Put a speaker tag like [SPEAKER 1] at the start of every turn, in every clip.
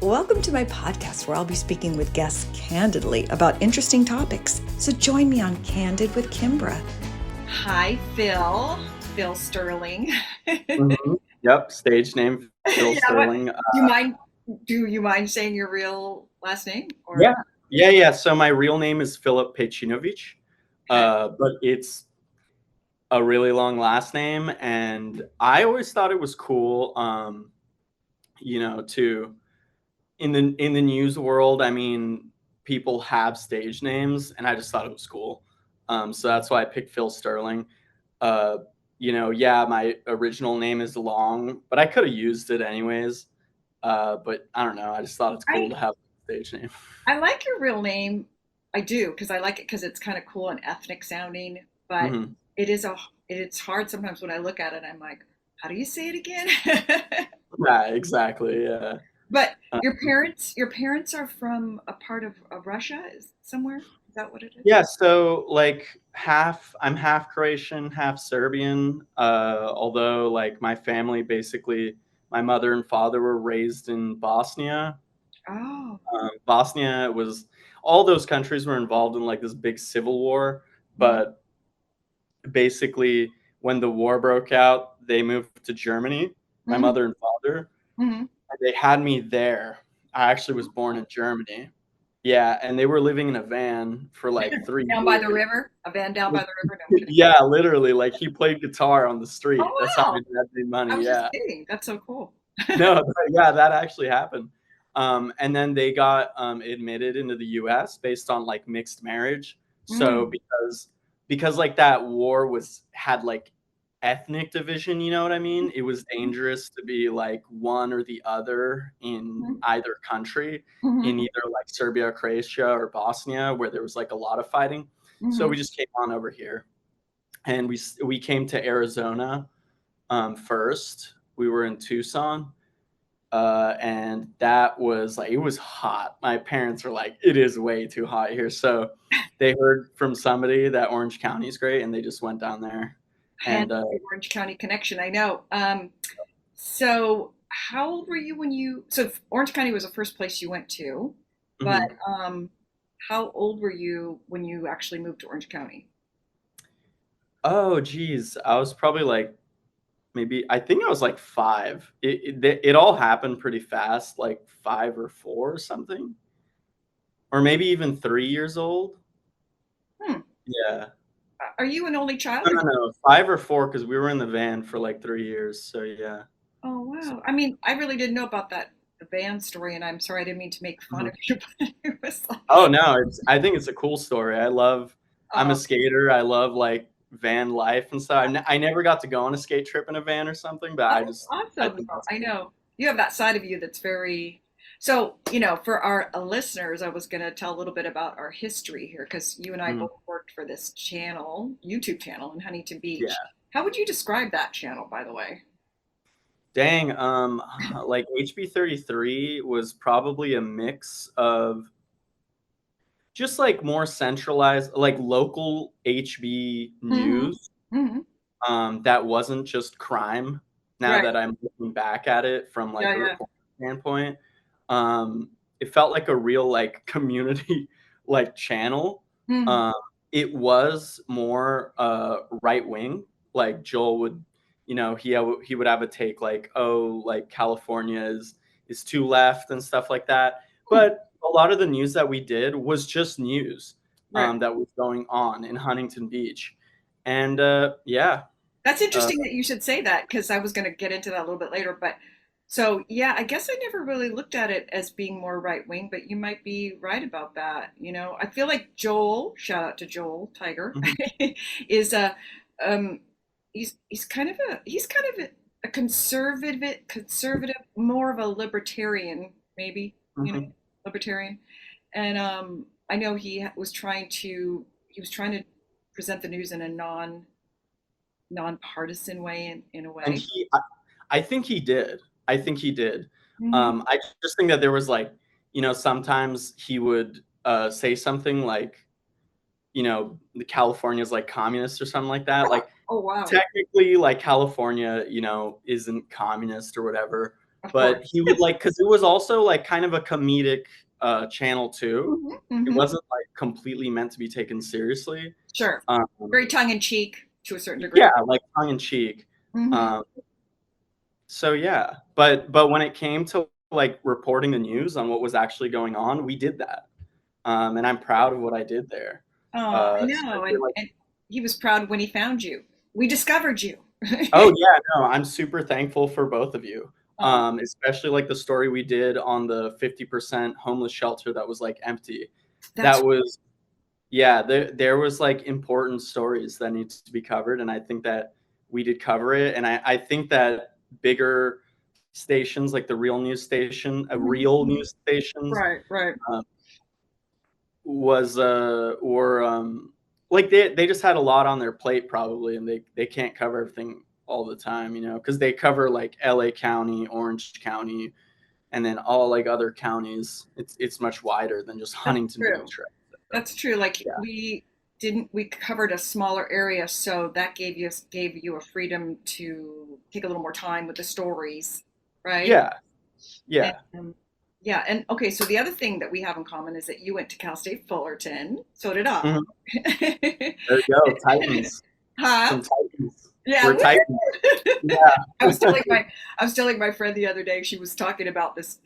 [SPEAKER 1] Welcome to my podcast where I'll be speaking with guests candidly about interesting topics. So join me on Candid with Kimbra.
[SPEAKER 2] Hi, Phil Sterling.
[SPEAKER 3] Yep, stage name Phil
[SPEAKER 2] Yeah,
[SPEAKER 3] Sterling.
[SPEAKER 2] do you mind saying your real last name? Or
[SPEAKER 3] Yeah. So my real name is Filip Pejcinovic, but it's a really long last name, and I always thought it was cool. To in the news world, I mean, people have stage names, and I just thought it was cool. So that's why I picked Phil Sterling. Uh, my original name is long, but I could have used it anyways. But I don't know. I just thought it's cool to have a stage name.
[SPEAKER 2] I like your real name. I do because I like it because it's kind of cool and ethnic sounding. But
[SPEAKER 3] Mhm.
[SPEAKER 2] it's hard sometimes when I look at it. I'm like, how do you say it again?
[SPEAKER 3] Yeah, exactly. Yeah.
[SPEAKER 2] But
[SPEAKER 3] Uh,
[SPEAKER 2] your parents are from a part of Russia, is somewhere? Is that what it is?
[SPEAKER 3] yeah. So like I'm half Croatian, half Serbian. Although like my family basically, my mother and father were raised in Bosnia.
[SPEAKER 2] Oh,
[SPEAKER 3] Bosnia was all those countries were involved in like this big civil war,
[SPEAKER 2] mhm,
[SPEAKER 3] but basically when the war broke out, they moved to Germany. My
[SPEAKER 2] mhm,
[SPEAKER 3] mother and father,
[SPEAKER 2] mhm.
[SPEAKER 3] and they had me there. I actually was born in Germany. Yeah, and they were living in a van for like 3
[SPEAKER 2] Down by the
[SPEAKER 3] years.
[SPEAKER 2] river, a van down by the river. No, I'm kidding.
[SPEAKER 3] Yeah, literally, like, he played guitar on the
[SPEAKER 2] Oh
[SPEAKER 3] street. That's how my
[SPEAKER 2] wow!
[SPEAKER 3] dad made
[SPEAKER 2] I
[SPEAKER 3] money,
[SPEAKER 2] was just
[SPEAKER 3] yeah.
[SPEAKER 2] kidding. That's so cool.
[SPEAKER 3] No, yeah, that actually happened. And then they got, admitted into the US based on, like, mixed marriage. So
[SPEAKER 2] Mm,
[SPEAKER 3] because, like, that war had, like, ethnic division, you know what I mean? It was
[SPEAKER 2] mhm,
[SPEAKER 3] dangerous to be, like, one or the other in
[SPEAKER 2] mhm,
[SPEAKER 3] either country, in
[SPEAKER 2] mhm,
[SPEAKER 3] either, like, Serbia, Croatia, or Bosnia, where there was, like, a lot of fighting. So
[SPEAKER 2] mhm.
[SPEAKER 3] we just came on over here, and we came to Arizona, first. We were in Tucson, and that was like it was hot. My parents were like, "It is way too hot here," so they heard from somebody that Orange County is great, and they just went down there.
[SPEAKER 2] Hence
[SPEAKER 3] And
[SPEAKER 2] the Orange County connection. I know. So how old were you when you? So Orange County was the first place you went to, but
[SPEAKER 3] mhm.
[SPEAKER 2] how old were you when you actually moved to Orange County?
[SPEAKER 3] Oh, geez, I was probably like maybe I think I was like 5. It all happened pretty fast, like 5 or 4 or something, or maybe even 3 years old.
[SPEAKER 2] Hmm.
[SPEAKER 3] Yeah.
[SPEAKER 2] Are you an only child?
[SPEAKER 3] No,
[SPEAKER 2] Or
[SPEAKER 3] no, no, 5 or 4 because we were in the van for like 3 years. So yeah.
[SPEAKER 2] oh wow! I mean, I really didn't know about that the band story, and I'm sorry I didn't mean to make fun
[SPEAKER 3] Mhm.
[SPEAKER 2] of you, but it was like,
[SPEAKER 3] Oh no, I think it's a cool story. I'm a
[SPEAKER 2] oh,
[SPEAKER 3] skater. I love like van life and stuff. I never got to go on a skate trip in a van or something, but
[SPEAKER 2] oh,
[SPEAKER 3] I
[SPEAKER 2] awesome!
[SPEAKER 3] think
[SPEAKER 2] No,
[SPEAKER 3] that's
[SPEAKER 2] I
[SPEAKER 3] cool.
[SPEAKER 2] know you have that side of you that's very. So, for our listeners, I was going to tell a little bit about our history here because you and I
[SPEAKER 3] Mhm.
[SPEAKER 2] both worked for this YouTube channel in Huntington Beach.
[SPEAKER 3] Yeah.
[SPEAKER 2] How would you describe that channel, by the way?
[SPEAKER 3] Dang, like HB33 was probably a mix of just like more centralized, like local HB
[SPEAKER 2] Hmm.
[SPEAKER 3] news,
[SPEAKER 2] Hmm.
[SPEAKER 3] that wasn't just crime. Now
[SPEAKER 2] Right.
[SPEAKER 3] that I'm looking back at it from like
[SPEAKER 2] Yeah.
[SPEAKER 3] a
[SPEAKER 2] Yeah.
[SPEAKER 3] reporting standpoint, it felt like a real like community like channel.
[SPEAKER 2] Hmm.
[SPEAKER 3] Um, it was more right wing. Like Joel would, he would have a take like, oh, like California is too left and stuff like that.
[SPEAKER 2] Hmm.
[SPEAKER 3] But a lot of the news that we did was just news,
[SPEAKER 2] Right.
[SPEAKER 3] that was going on in Huntington Beach, and yeah,
[SPEAKER 2] That's
[SPEAKER 3] uh,
[SPEAKER 2] interesting that you should say that because I was going to get into that a little bit later. But so, yeah, I guess I never really looked at it as being more right wing, but you might be right about that. I feel like Joel, shout out to Joel Tiger,
[SPEAKER 3] mhm,
[SPEAKER 2] is um, he's kind of a conservative, more of a libertarian, maybe,
[SPEAKER 3] mhm.
[SPEAKER 2] libertarian. And I know he was trying to present the news in a nonpartisan way in a
[SPEAKER 3] And
[SPEAKER 2] way.
[SPEAKER 3] I think he did. I think he did.
[SPEAKER 2] Hmm.
[SPEAKER 3] I just think that there was like, sometimes he would say something like, the California's like communist or something like that. Like
[SPEAKER 2] Oh wow.
[SPEAKER 3] technically, like California, isn't communist or whatever.
[SPEAKER 2] Of
[SPEAKER 3] but
[SPEAKER 2] course.
[SPEAKER 3] he would like, because it was also like kind of a comedic channel too.
[SPEAKER 2] Hmm.
[SPEAKER 3] It
[SPEAKER 2] Hmm.
[SPEAKER 3] wasn't like completely meant to be taken seriously.
[SPEAKER 2] Sure.
[SPEAKER 3] Um,
[SPEAKER 2] Very tongue in cheek to a certain
[SPEAKER 3] yeah,
[SPEAKER 2] degree.
[SPEAKER 3] like tongue in cheek.
[SPEAKER 2] Hmm.
[SPEAKER 3] Um, so yeah, but when it came to like reporting the news on what was actually going on, we did that, and I'm proud of what I did there.
[SPEAKER 2] Oh, I know.
[SPEAKER 3] Especially like,
[SPEAKER 2] And he was proud when he found you. We discovered you.
[SPEAKER 3] oh yeah, no, I'm super thankful for both of you.
[SPEAKER 2] Oh,
[SPEAKER 3] Especially like the story we did on the 50% homeless shelter that was like empty.
[SPEAKER 2] that's
[SPEAKER 3] That was, yeah, there was like important stories that needs to be covered, and I think that we did cover it. And I think that bigger stations like the real
[SPEAKER 2] Mhm.
[SPEAKER 3] news stations,
[SPEAKER 2] Right, right.
[SPEAKER 3] um, was or like they just had a lot on their plate probably, and they can't cover everything all the time, because they cover like LA County, Orange County, and then all like other counties. It's much wider than just
[SPEAKER 2] That's
[SPEAKER 3] Huntington
[SPEAKER 2] true.
[SPEAKER 3] Beach, right? So,
[SPEAKER 2] That's true. Like
[SPEAKER 3] yeah.
[SPEAKER 2] we covered a smaller area, so that gave you a freedom to take a little more time with the stories, right?
[SPEAKER 3] Yeah. Yeah.
[SPEAKER 2] And yeah, and okay, so the other thing that we have in common is that you went to Cal State Fullerton. So did I.
[SPEAKER 3] Mhm. There you go. Titans.
[SPEAKER 2] Huh?
[SPEAKER 3] Some Titans.
[SPEAKER 2] Yeah.
[SPEAKER 3] We're
[SPEAKER 2] Woo!
[SPEAKER 3] Titans. Yeah.
[SPEAKER 2] I was telling my I was telling my friend the other day. She was talking about this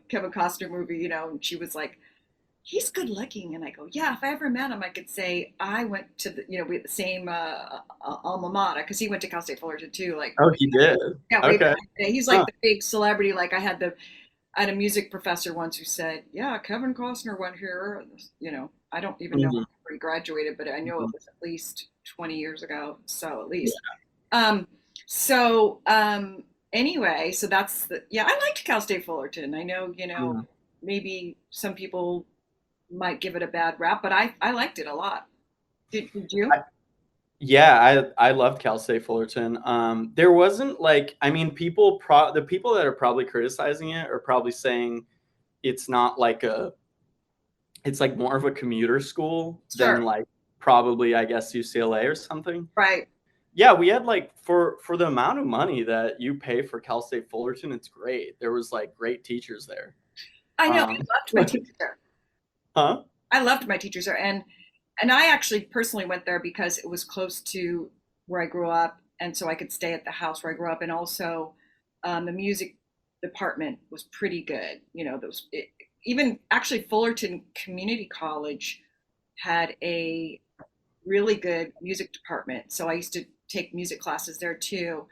[SPEAKER 2] Kevin Costner movie, and she was like, "He's good looking," and I go, "Yeah." If I ever met him, I could say I went to we had the same alma mater because he went to Cal State Fullerton too. Like,
[SPEAKER 3] Oh, he did.
[SPEAKER 2] yeah, way back
[SPEAKER 3] Okay.
[SPEAKER 2] in the day. He's
[SPEAKER 3] Huh.
[SPEAKER 2] like the big celebrity. Like I had a music professor once who said, "Yeah, Kevin Costner went here." I don't even know
[SPEAKER 3] Mhm.
[SPEAKER 2] where he graduated, but I know it
[SPEAKER 3] Mhm.
[SPEAKER 2] was at least 20 years ago. So at
[SPEAKER 3] Yeah.
[SPEAKER 2] least. Um, so anyway, so yeah, I liked Cal State Fullerton. I know,
[SPEAKER 3] Yeah.
[SPEAKER 2] maybe some people might give it a bad rap, but I liked it a lot. Did you?
[SPEAKER 3] Yeah, I loved Cal State Fullerton. There wasn't like, I mean, the people that are probably criticizing it are probably saying it's not like it's like more of a commuter school than
[SPEAKER 2] Sure.
[SPEAKER 3] like probably, I guess, UCLA or something.
[SPEAKER 2] Right.
[SPEAKER 3] Yeah, we had like for the amount of money that you pay for Cal State Fullerton, it's great. There was like great teachers there.
[SPEAKER 2] I know.
[SPEAKER 3] Um,
[SPEAKER 2] I loved my teachers there.
[SPEAKER 3] huh?
[SPEAKER 2] I loved my teachers there, and I actually personally went there because it was close to where I grew up, and so I could stay at the house where I grew up, and also the music department was pretty good. Even actually Fullerton Community College had a really good music department, so I used to take music classes there too.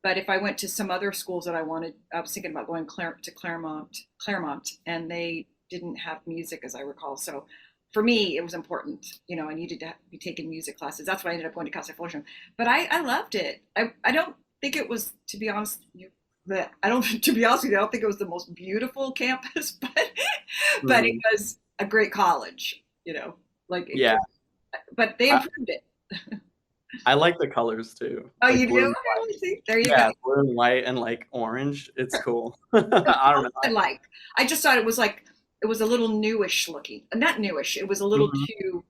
[SPEAKER 2] But if I went to some other schools that I was thinking about going to Claremont, and they didn't have music, as I recall. So for me, it was important. I needed to be taking music classes. That's why I ended up going to Cal State Fullerton. But I loved it. I don't think it was, to be honest, I don't. To be honest with you, I don't think it was the most beautiful campus, but it
[SPEAKER 3] Mhm.
[SPEAKER 2] was a great college. Like it
[SPEAKER 3] Yeah,
[SPEAKER 2] could, but they
[SPEAKER 3] I,
[SPEAKER 2] improved it.
[SPEAKER 3] I like the colors too,
[SPEAKER 2] Oh,
[SPEAKER 3] like
[SPEAKER 2] you
[SPEAKER 3] blue
[SPEAKER 2] do?
[SPEAKER 3] and white.
[SPEAKER 2] Okay, see, there you go.
[SPEAKER 3] Yeah, blue and white and like orange. It's cool. I don't
[SPEAKER 2] I
[SPEAKER 3] know.
[SPEAKER 2] liked. I just thought it was a little newish looking. Not newish. It was a little
[SPEAKER 3] Mhm.
[SPEAKER 2] too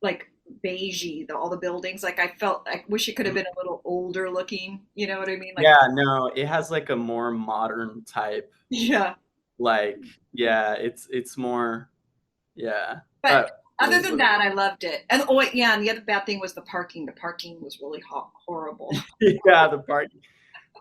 [SPEAKER 2] like beigey. All the buildings. Like I wish it could have been a little older looking. You know what I mean? Like
[SPEAKER 3] Yeah, no, it has like a more modern type.
[SPEAKER 2] yeah.
[SPEAKER 3] Like, yeah, it's more, yeah,
[SPEAKER 2] But
[SPEAKER 3] but it
[SPEAKER 2] other
[SPEAKER 3] is
[SPEAKER 2] than
[SPEAKER 3] what it
[SPEAKER 2] that, I loved it. And oh wait, yeah. And the other bad thing was the parking. The parking was really horrible.
[SPEAKER 3] is. Yeah, the parking.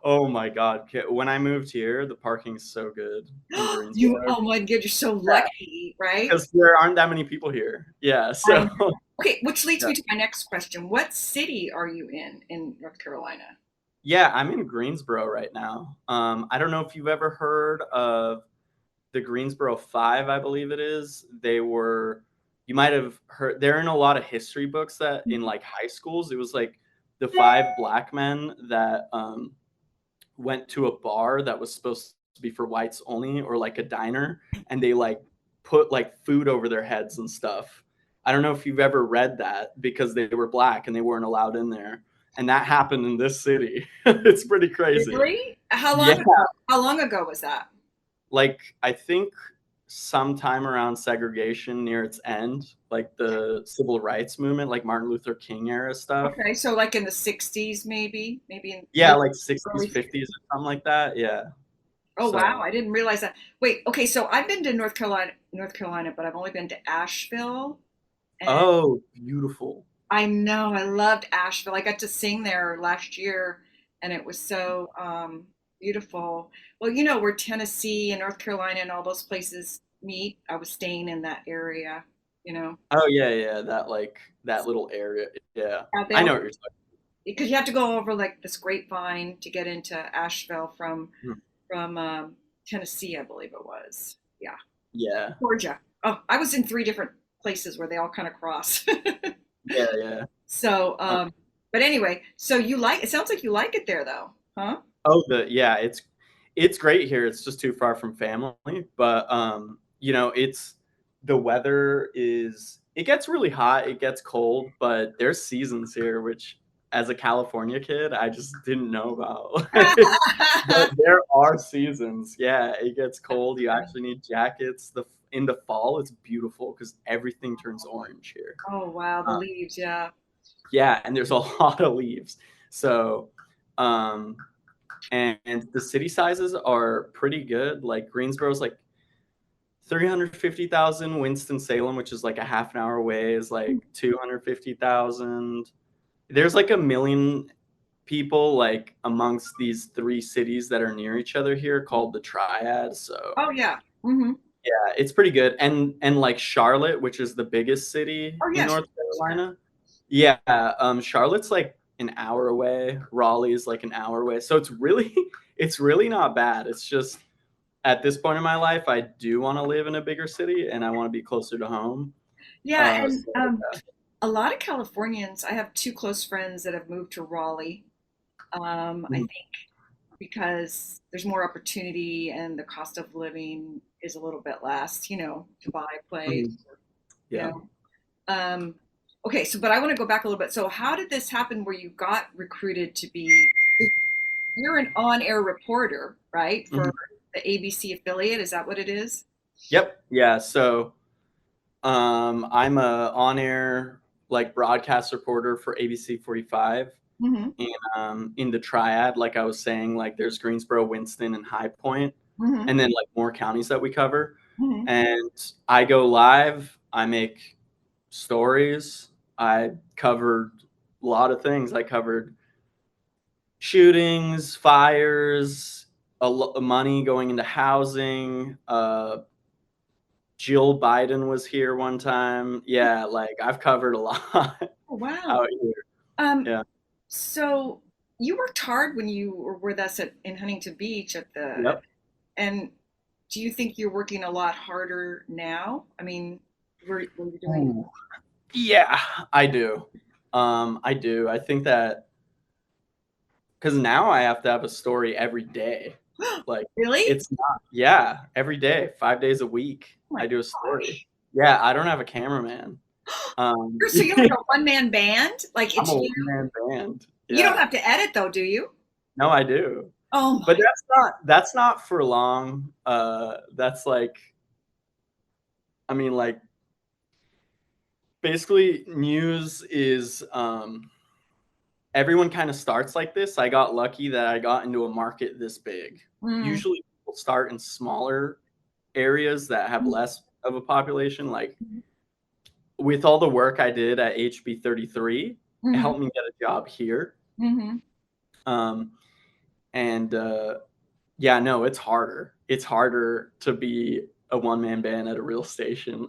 [SPEAKER 3] Oh my God. When I moved here, the parking's so good in Greensboro.
[SPEAKER 2] Oh my God, you're so
[SPEAKER 3] Yeah,
[SPEAKER 2] lucky, right?
[SPEAKER 3] because there aren't that many people here. Yeah,
[SPEAKER 2] I
[SPEAKER 3] so
[SPEAKER 2] know. Okay, which leads
[SPEAKER 3] yeah.
[SPEAKER 2] me to my next question. What city are you in North Carolina?
[SPEAKER 3] Yeah, I'm in Greensboro right now. I don't know if you've ever heard of the Greensboro Five, I believe it is. You might have heard, they're in a lot of history books that in like high schools. It was like the five black men that went to a bar that was supposed to be for whites only, or like a diner, and they like put like food over their heads and stuff. I don't know if you've ever read that, because they were black and they weren't allowed in there. And that happened in this city. It's pretty crazy.
[SPEAKER 2] Really? How long
[SPEAKER 3] Yeah.
[SPEAKER 2] ago? How long ago was that?
[SPEAKER 3] Like, I think sometime around segregation near its end, like the civil rights movement, like Martin Luther King era stuff.
[SPEAKER 2] Okay, so like in the 60s, maybe in
[SPEAKER 3] Yeah, like 60s,
[SPEAKER 2] early 60s.
[SPEAKER 3] 50s or something like that. Yeah.
[SPEAKER 2] Oh wow,
[SPEAKER 3] So,
[SPEAKER 2] I didn't realize that. Wait, okay, so I've been to North Carolina, but I've only been to Asheville, and
[SPEAKER 3] oh, beautiful.
[SPEAKER 2] I know I loved Asheville. I got to sing there last year, and it was so beautiful. Well, you know where Tennessee and North Carolina and all those places meet. I was staying in that area, you know.
[SPEAKER 3] Oh yeah, yeah, that like that little area. Yeah,
[SPEAKER 2] Yeah, they
[SPEAKER 3] I
[SPEAKER 2] all
[SPEAKER 3] know what you're talking
[SPEAKER 2] because you have to go over like this grapevine to get into Asheville
[SPEAKER 3] about.
[SPEAKER 2] from Tennessee, I believe it was. Yeah,
[SPEAKER 3] Yeah,
[SPEAKER 2] Georgia. Oh, I was in three different places where they all kind of cross.
[SPEAKER 3] yeah, yeah.
[SPEAKER 2] So,
[SPEAKER 3] Uh,
[SPEAKER 2] but anyway, so you like it sounds like you like it there though, huh?
[SPEAKER 3] oh, the yeah, it's great here. It's just too far from family, but you know, it's the weather is it gets really hot, it gets cold, but there's seasons here, which as a California kid, I just didn't know about. But there are seasons. Yeah, it gets cold. You actually need jackets. The in the fall, it's beautiful because everything turns orange here.
[SPEAKER 2] Oh wow, the
[SPEAKER 3] Uh,
[SPEAKER 2] leaves, yeah.
[SPEAKER 3] yeah, and there's a lot of leaves. So, um, and the city sizes are pretty good. Like Greensboro's like 350,000. Winston-Salem, which is like a half an hour away, is like 250,000. There's like a million people like amongst these three cities that are near each other here called the Triad. So
[SPEAKER 2] Oh yeah. Hmm.
[SPEAKER 3] yeah, it's pretty good. And like Charlotte, which is the biggest city
[SPEAKER 2] Oh
[SPEAKER 3] in
[SPEAKER 2] yes.
[SPEAKER 3] North Carolina. Yeah, Charlotte's like an hour away. Raleigh is like an hour away. So it's really it's really not bad. It's just at this point in my life, I do want to live in a bigger city and I want to be closer to home.
[SPEAKER 2] Yeah, and
[SPEAKER 3] So
[SPEAKER 2] a lot of Californians, I have two close friends that have moved to Raleigh. I
[SPEAKER 3] mhm,
[SPEAKER 2] think because there's more opportunity and the cost of living is a little bit less, you know, to buy a place,
[SPEAKER 3] mhm,
[SPEAKER 2] you
[SPEAKER 3] yeah.
[SPEAKER 2] know. Um, okay, so but I want to go back a little bit. So how did this happen where you got recruited to be you're an on-air reporter, right? For
[SPEAKER 3] Mhm.
[SPEAKER 2] the ABC affiliate, is that what it is?
[SPEAKER 3] Yep. Yeah. So I'm a on-air like broadcast reporter for ABC 45.
[SPEAKER 2] Mm-hmm.
[SPEAKER 3] And in the Triad, like I was saying, like there's Greensboro, Winston, and High Point,
[SPEAKER 2] Mm-hmm.
[SPEAKER 3] and then like more counties that we cover.
[SPEAKER 2] Mm-hmm.
[SPEAKER 3] And I go live. I make stories. I covered a lot of things. I covered shootings, fires, money going into housing. Jill Biden was here one time. Yeah, like I've covered a lot
[SPEAKER 2] Oh, wow.
[SPEAKER 3] out here.
[SPEAKER 2] Um,
[SPEAKER 3] Yeah.
[SPEAKER 2] so you worked hard when you were with us in Huntington Beach at the,
[SPEAKER 3] Yep.
[SPEAKER 2] and do you think you're working a lot harder now? I mean, were you doing,
[SPEAKER 3] Ooh. Yeah, I do. I do. I think that because now I have to have a story every day. Like
[SPEAKER 2] really?
[SPEAKER 3] it's not, yeah, every day, 5 days a week,
[SPEAKER 2] Oh my
[SPEAKER 3] I do a story.
[SPEAKER 2] gosh.
[SPEAKER 3] Yeah, I don't have a cameraman.
[SPEAKER 2] So you're like a one-man band? Like
[SPEAKER 3] I'm
[SPEAKER 2] it's
[SPEAKER 3] a
[SPEAKER 2] you?
[SPEAKER 3] one-man band.
[SPEAKER 2] You don't
[SPEAKER 3] Yeah.
[SPEAKER 2] have to edit though, do you?
[SPEAKER 3] No, I do.
[SPEAKER 2] Oh
[SPEAKER 3] But
[SPEAKER 2] my.
[SPEAKER 3] that's not for long. That's like I mean, like basically news is everyone kind of starts like this. I got lucky that I got into a market this big.
[SPEAKER 2] Mm,
[SPEAKER 3] Usually people start in smaller areas that have less of a population. Like with all the work I did at HB 33, it
[SPEAKER 2] mm-hmm,
[SPEAKER 3] helped me get a job here.
[SPEAKER 2] mm-hmm.
[SPEAKER 3] Um, and yeah, no, it's harder. It's harder to be a one man band at a real station.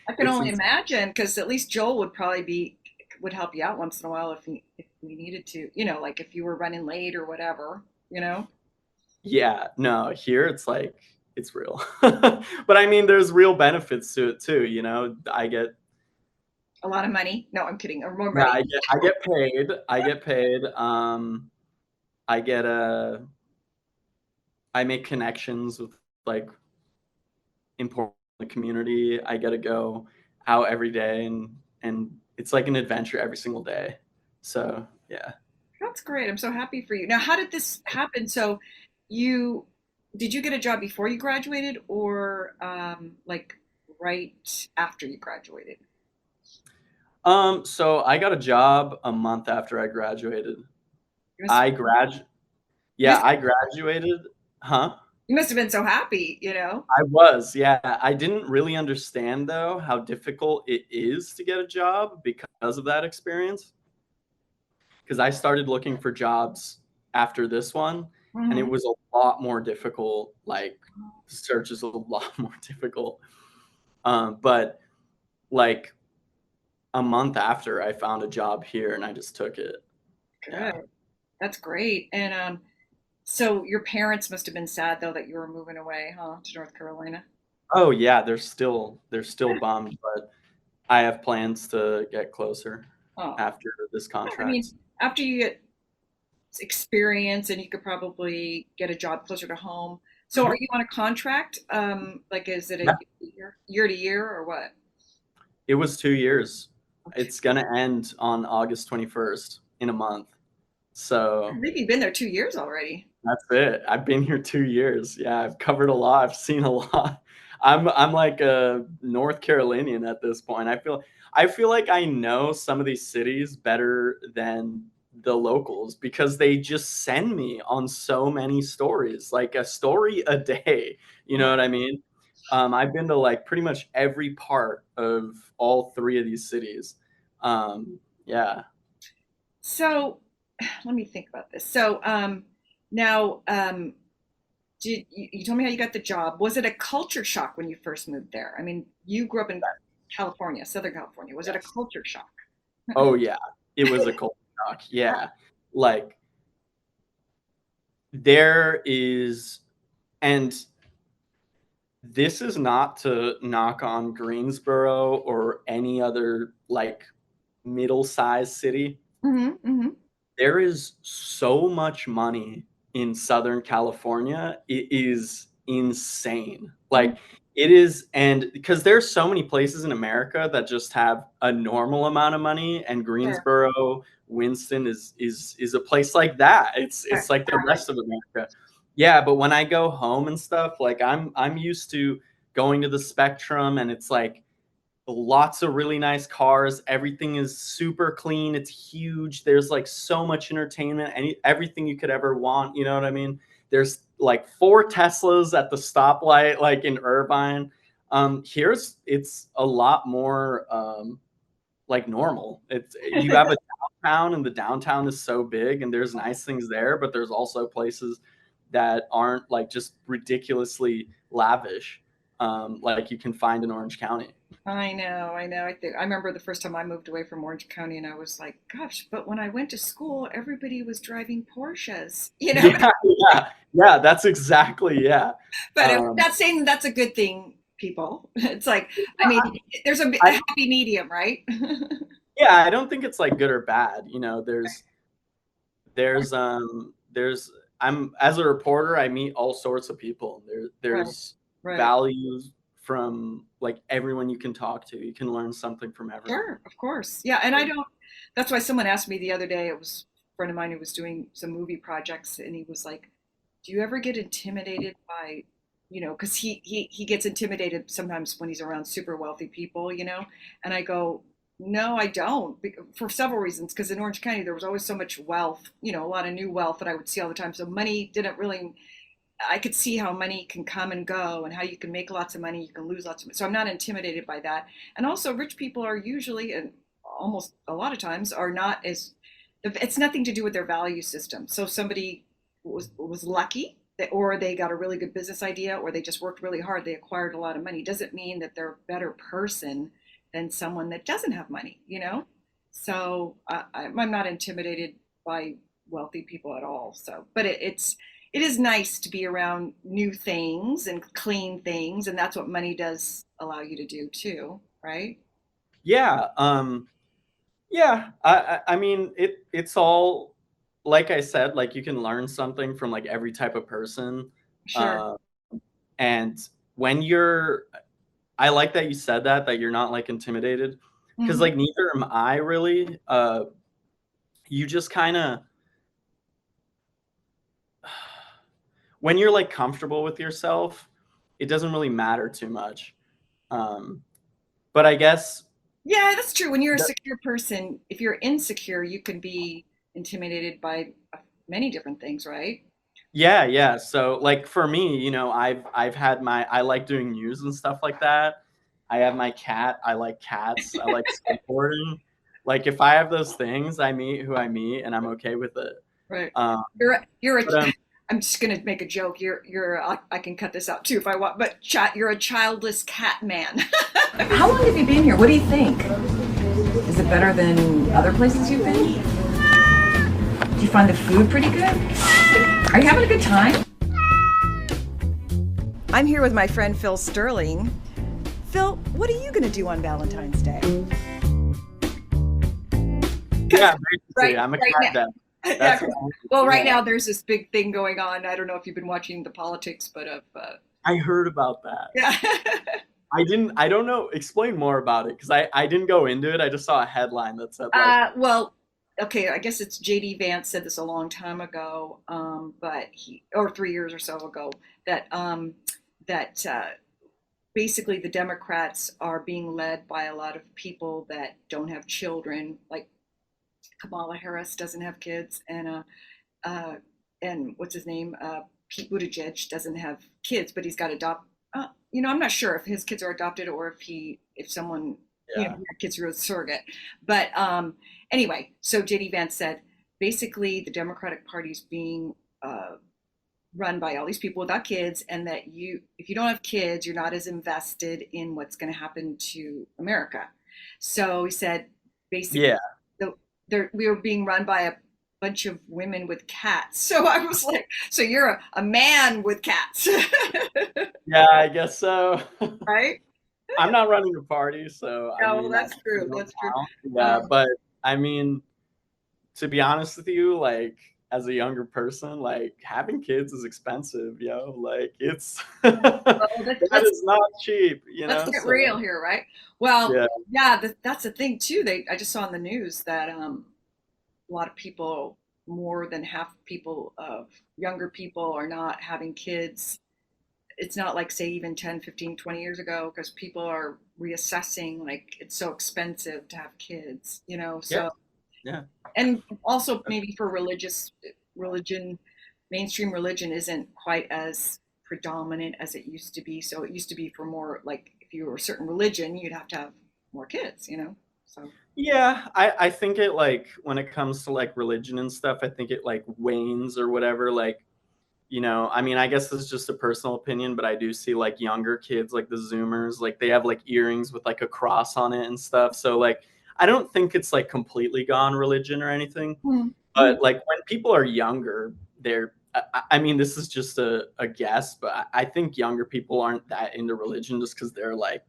[SPEAKER 2] I can
[SPEAKER 3] It's
[SPEAKER 2] only
[SPEAKER 3] ins-
[SPEAKER 2] imagine because at least Joel would probably be would help you out once in a while if we needed to, you know, like if you were running late or whatever, you know.
[SPEAKER 3] yeah, no, here it's like it's real. But I mean, there's real benefits to it too. You know,
[SPEAKER 2] A lot of money. No, I'm kidding. Or more
[SPEAKER 3] yeah,
[SPEAKER 2] money.
[SPEAKER 3] I get paid. I get paid. I get a I make connections with like important in the community. I get to go out every day and it's like an adventure every single day. So yeah.
[SPEAKER 2] That's great. I'm so happy for you. Now, how did this happen? So, you did you get a job before you graduated or like right after you graduated?
[SPEAKER 3] So I got a job a month after I graduated.
[SPEAKER 2] It was
[SPEAKER 3] I grad
[SPEAKER 2] you
[SPEAKER 3] Yeah, I graduated. Huh?
[SPEAKER 2] You must have been so happy, you know?
[SPEAKER 3] I was, yeah. I didn't really understand though how difficult it is to get a job because of that experience. Because I started looking for jobs after this one, and it
[SPEAKER 2] Hmm.
[SPEAKER 3] was a lot more difficult. Like the search is a lot more difficult. But like a month after, I found a job here, and I just took it.
[SPEAKER 2] Good.
[SPEAKER 3] Yeah.
[SPEAKER 2] That's great. And so your parents must have been sad though that you were moving away, huh, to North Carolina?
[SPEAKER 3] Oh yeah, they're still bummed, but I have plans to get closer
[SPEAKER 2] Oh,
[SPEAKER 3] after this
[SPEAKER 2] I mean,
[SPEAKER 3] contract.
[SPEAKER 2] after you get experience and you could probably get a job closer to home. So are
[SPEAKER 3] Mhm.
[SPEAKER 2] you on a contract? Like, is it
[SPEAKER 3] Yeah.
[SPEAKER 2] a year to year or what?
[SPEAKER 3] It was 2 years.
[SPEAKER 2] Okay.
[SPEAKER 3] It's gonna end on August 21st in a month. So
[SPEAKER 2] Maybe you've been there 2 years already.
[SPEAKER 3] that's it. I've been here 2 years. Yeah, I've covered a lot. I've seen a lot. I'm like a North Carolinian at this point. I feel like I know some of these cities better than the locals because they just send me on so many stories, like a story a day. You know
[SPEAKER 2] Oh.
[SPEAKER 3] what I mean? I've been to like pretty much every part of all three of these cities. Yeah.
[SPEAKER 2] So let me think about this. So now, you told me how you got the job. Was it a culture shock when you first moved there? I mean, you grew up in California, Southern California. Was it a
[SPEAKER 3] Yes.
[SPEAKER 2] culture shock?
[SPEAKER 3] Oh yeah. It was a culture shock. Yeah. Like there is, and this is not to knock on Greensboro or any other like middle-sized city.
[SPEAKER 2] Hmm. Hmm.
[SPEAKER 3] There is so much money in Southern California. It is insane.
[SPEAKER 2] Hmm.
[SPEAKER 3] Like it is, and because there's so many places in America that just have a normal amount of money, and
[SPEAKER 2] Sure.
[SPEAKER 3] Greensboro, Winston is a place like that. It's like the rest of America. Yeah, but when I go home and stuff, like I'm used to going to the Spectrum, and it's like lots of really nice cars. Everything is super clean. It's huge. There's like so much entertainment, everything you could ever want. You know what I mean? There's like 4 Teslas at the stoplight, like in Irvine. Here's it's a lot more like normal. It's you have a downtown, and the downtown is so big, and there's nice things there, but there's also places that aren't like just ridiculously lavish, like you can find in Orange County.
[SPEAKER 2] I know, I know. I remember the first time I moved away from Orange County, and I was like, "Gosh!" But when I went to school, everybody was driving Porsches, you know.
[SPEAKER 3] Yeah, yeah, yeah. That's exactly yeah.
[SPEAKER 2] But I'm
[SPEAKER 3] Um,
[SPEAKER 2] not saying that's a good thing, people. It's like, I mean, there's a
[SPEAKER 3] I,
[SPEAKER 2] happy medium, right?
[SPEAKER 3] yeah, I don't think it's like good or bad. You know, there's I'm as a reporter, I meet all sorts of people.
[SPEAKER 2] Right,
[SPEAKER 3] There's
[SPEAKER 2] right.
[SPEAKER 3] values from like everyone you can talk to. You can learn something from everyone.
[SPEAKER 2] Sure, of course. Yeah, and I don't. That's why someone asked me the other day. It was a friend of mine who was doing some movie projects, and he was like, "Do you ever get intimidated by, because he gets intimidated sometimes when he's around super wealthy people, you know?" And I go, "No, I don't, for several reasons. Because in Orange County there was always so much wealth, a lot of new wealth that I would see all the time. So money didn't really I could see how money can come and go and how you can make lots of money, you can lose lots of money. So I'm not intimidated by that. And also, rich people are usually, and almost a lot of times, are not as, it's nothing to do with their value system. So if somebody was lucky, or they got a really good business idea, or they just worked really hard, they acquired a lot of money, doesn't mean that they're a better person than someone that doesn't have money, you know? So I'm not intimidated by wealthy people at all. So, but it is nice to be around new things and clean things, and that's what money does allow you to do too, right?
[SPEAKER 3] Yeah, yeah. I mean, it's all like I said. Like you can learn something from like every type of person.
[SPEAKER 2] Sure.
[SPEAKER 3] Uh, and when you're I like that you said that you're not like intimidated because
[SPEAKER 2] Hmm.
[SPEAKER 3] like neither am I really. You just kind of when you're like comfortable with yourself, it doesn't really matter too much. Um, but I guess
[SPEAKER 2] Yeah, that's true. When you're a
[SPEAKER 3] the,
[SPEAKER 2] secure person, if you're insecure, you can be intimidated by many different things, right?
[SPEAKER 3] Yeah. So like for me, I've had I like doing news and stuff like that. I have my cat. I like cats. I like skateboarding. Like if I have those things, I meet who I meet, and I'm okay with it.
[SPEAKER 2] Right.
[SPEAKER 3] Um,
[SPEAKER 2] You're a.
[SPEAKER 3] but
[SPEAKER 2] I'm just gonna make a joke. I can cut this out too if I want. But you're a childless cat man.
[SPEAKER 1] How long have you been here? What do you think? Is it better than other places you've been? Do you find the food pretty good? Are you having a good time? I'm here with my friend Phil Sterling. Phil, what are you going to do on Valentine's Day?
[SPEAKER 3] yeah, basically,
[SPEAKER 2] Right,
[SPEAKER 3] I'm a
[SPEAKER 2] right
[SPEAKER 3] cat
[SPEAKER 2] now.
[SPEAKER 3] dad.
[SPEAKER 2] Yeah,
[SPEAKER 3] That's what
[SPEAKER 2] well, right
[SPEAKER 3] yeah.
[SPEAKER 2] now there's this big thing going on. I don't know if you've been watching the politics, but
[SPEAKER 3] I heard about that.
[SPEAKER 2] yeah.
[SPEAKER 3] I didn't. I don't know. Explain more about it because I didn't go into it. I just saw a headline that said like,
[SPEAKER 2] Well, okay, I guess it's JD Vance said this a long time ago, but or 3 years or so ago, that that basically the Democrats are being led by a lot of people that don't have children, like Kamala Harris doesn't have kids, uh, and what's his name, Pete Buttigieg doesn't have kids, but he's got adopt. I'm not sure if his kids are adopted or if someone,
[SPEAKER 3] yeah,
[SPEAKER 2] had kids through a surrogate. But anyway, so JD Vance said basically the Democratic Party is being run by all these people without kids, and that if you don't have kids, you're not as invested in what's going to happen to America. So he said basically
[SPEAKER 3] yeah,
[SPEAKER 2] we were being run by a bunch of women with cats. So I was like, so you're a man with cats,
[SPEAKER 3] yeah. I guess so.
[SPEAKER 2] right?
[SPEAKER 3] I'm not running a party, so I
[SPEAKER 2] No,
[SPEAKER 3] mean,
[SPEAKER 2] that's
[SPEAKER 3] I
[SPEAKER 2] true.
[SPEAKER 3] don't
[SPEAKER 2] That's true.
[SPEAKER 3] count. Yeah,
[SPEAKER 2] Um,
[SPEAKER 3] but I mean, to be honest with you, like as a younger person, like having kids is expensive, yo. Like it's
[SPEAKER 2] well,
[SPEAKER 3] that is not cheap,
[SPEAKER 2] let's get
[SPEAKER 3] So
[SPEAKER 2] real here, right? Well,
[SPEAKER 3] yeah,
[SPEAKER 2] yeah, that's the thing too. I just saw in the news that a lot of people, more than half people of younger people, are not having kids. It's not like, say, even 10, 15, 20 years ago, because people are reassessing, like it's so expensive to have kids,
[SPEAKER 3] yeah,
[SPEAKER 2] so.
[SPEAKER 3] yeah,
[SPEAKER 2] And also maybe for religion, mainstream religion isn't quite as predominant as it used to be. So it used to be for more, like, if you were a certain religion, you'd have to have more kids. So
[SPEAKER 3] yeah. I think it like when it comes to like religion and stuff, I think it like wanes or whatever. Like I mean, I guess this is just a personal opinion, but I do see like younger kids, like the Zoomers, like they have like earrings with like a cross on it and stuff. So like, I don't think it's like completely gone religion or anything,
[SPEAKER 2] mm-hmm.
[SPEAKER 3] but like when people are younger, I mean, this is just a guess, but I think younger people aren't that into religion just because they're like,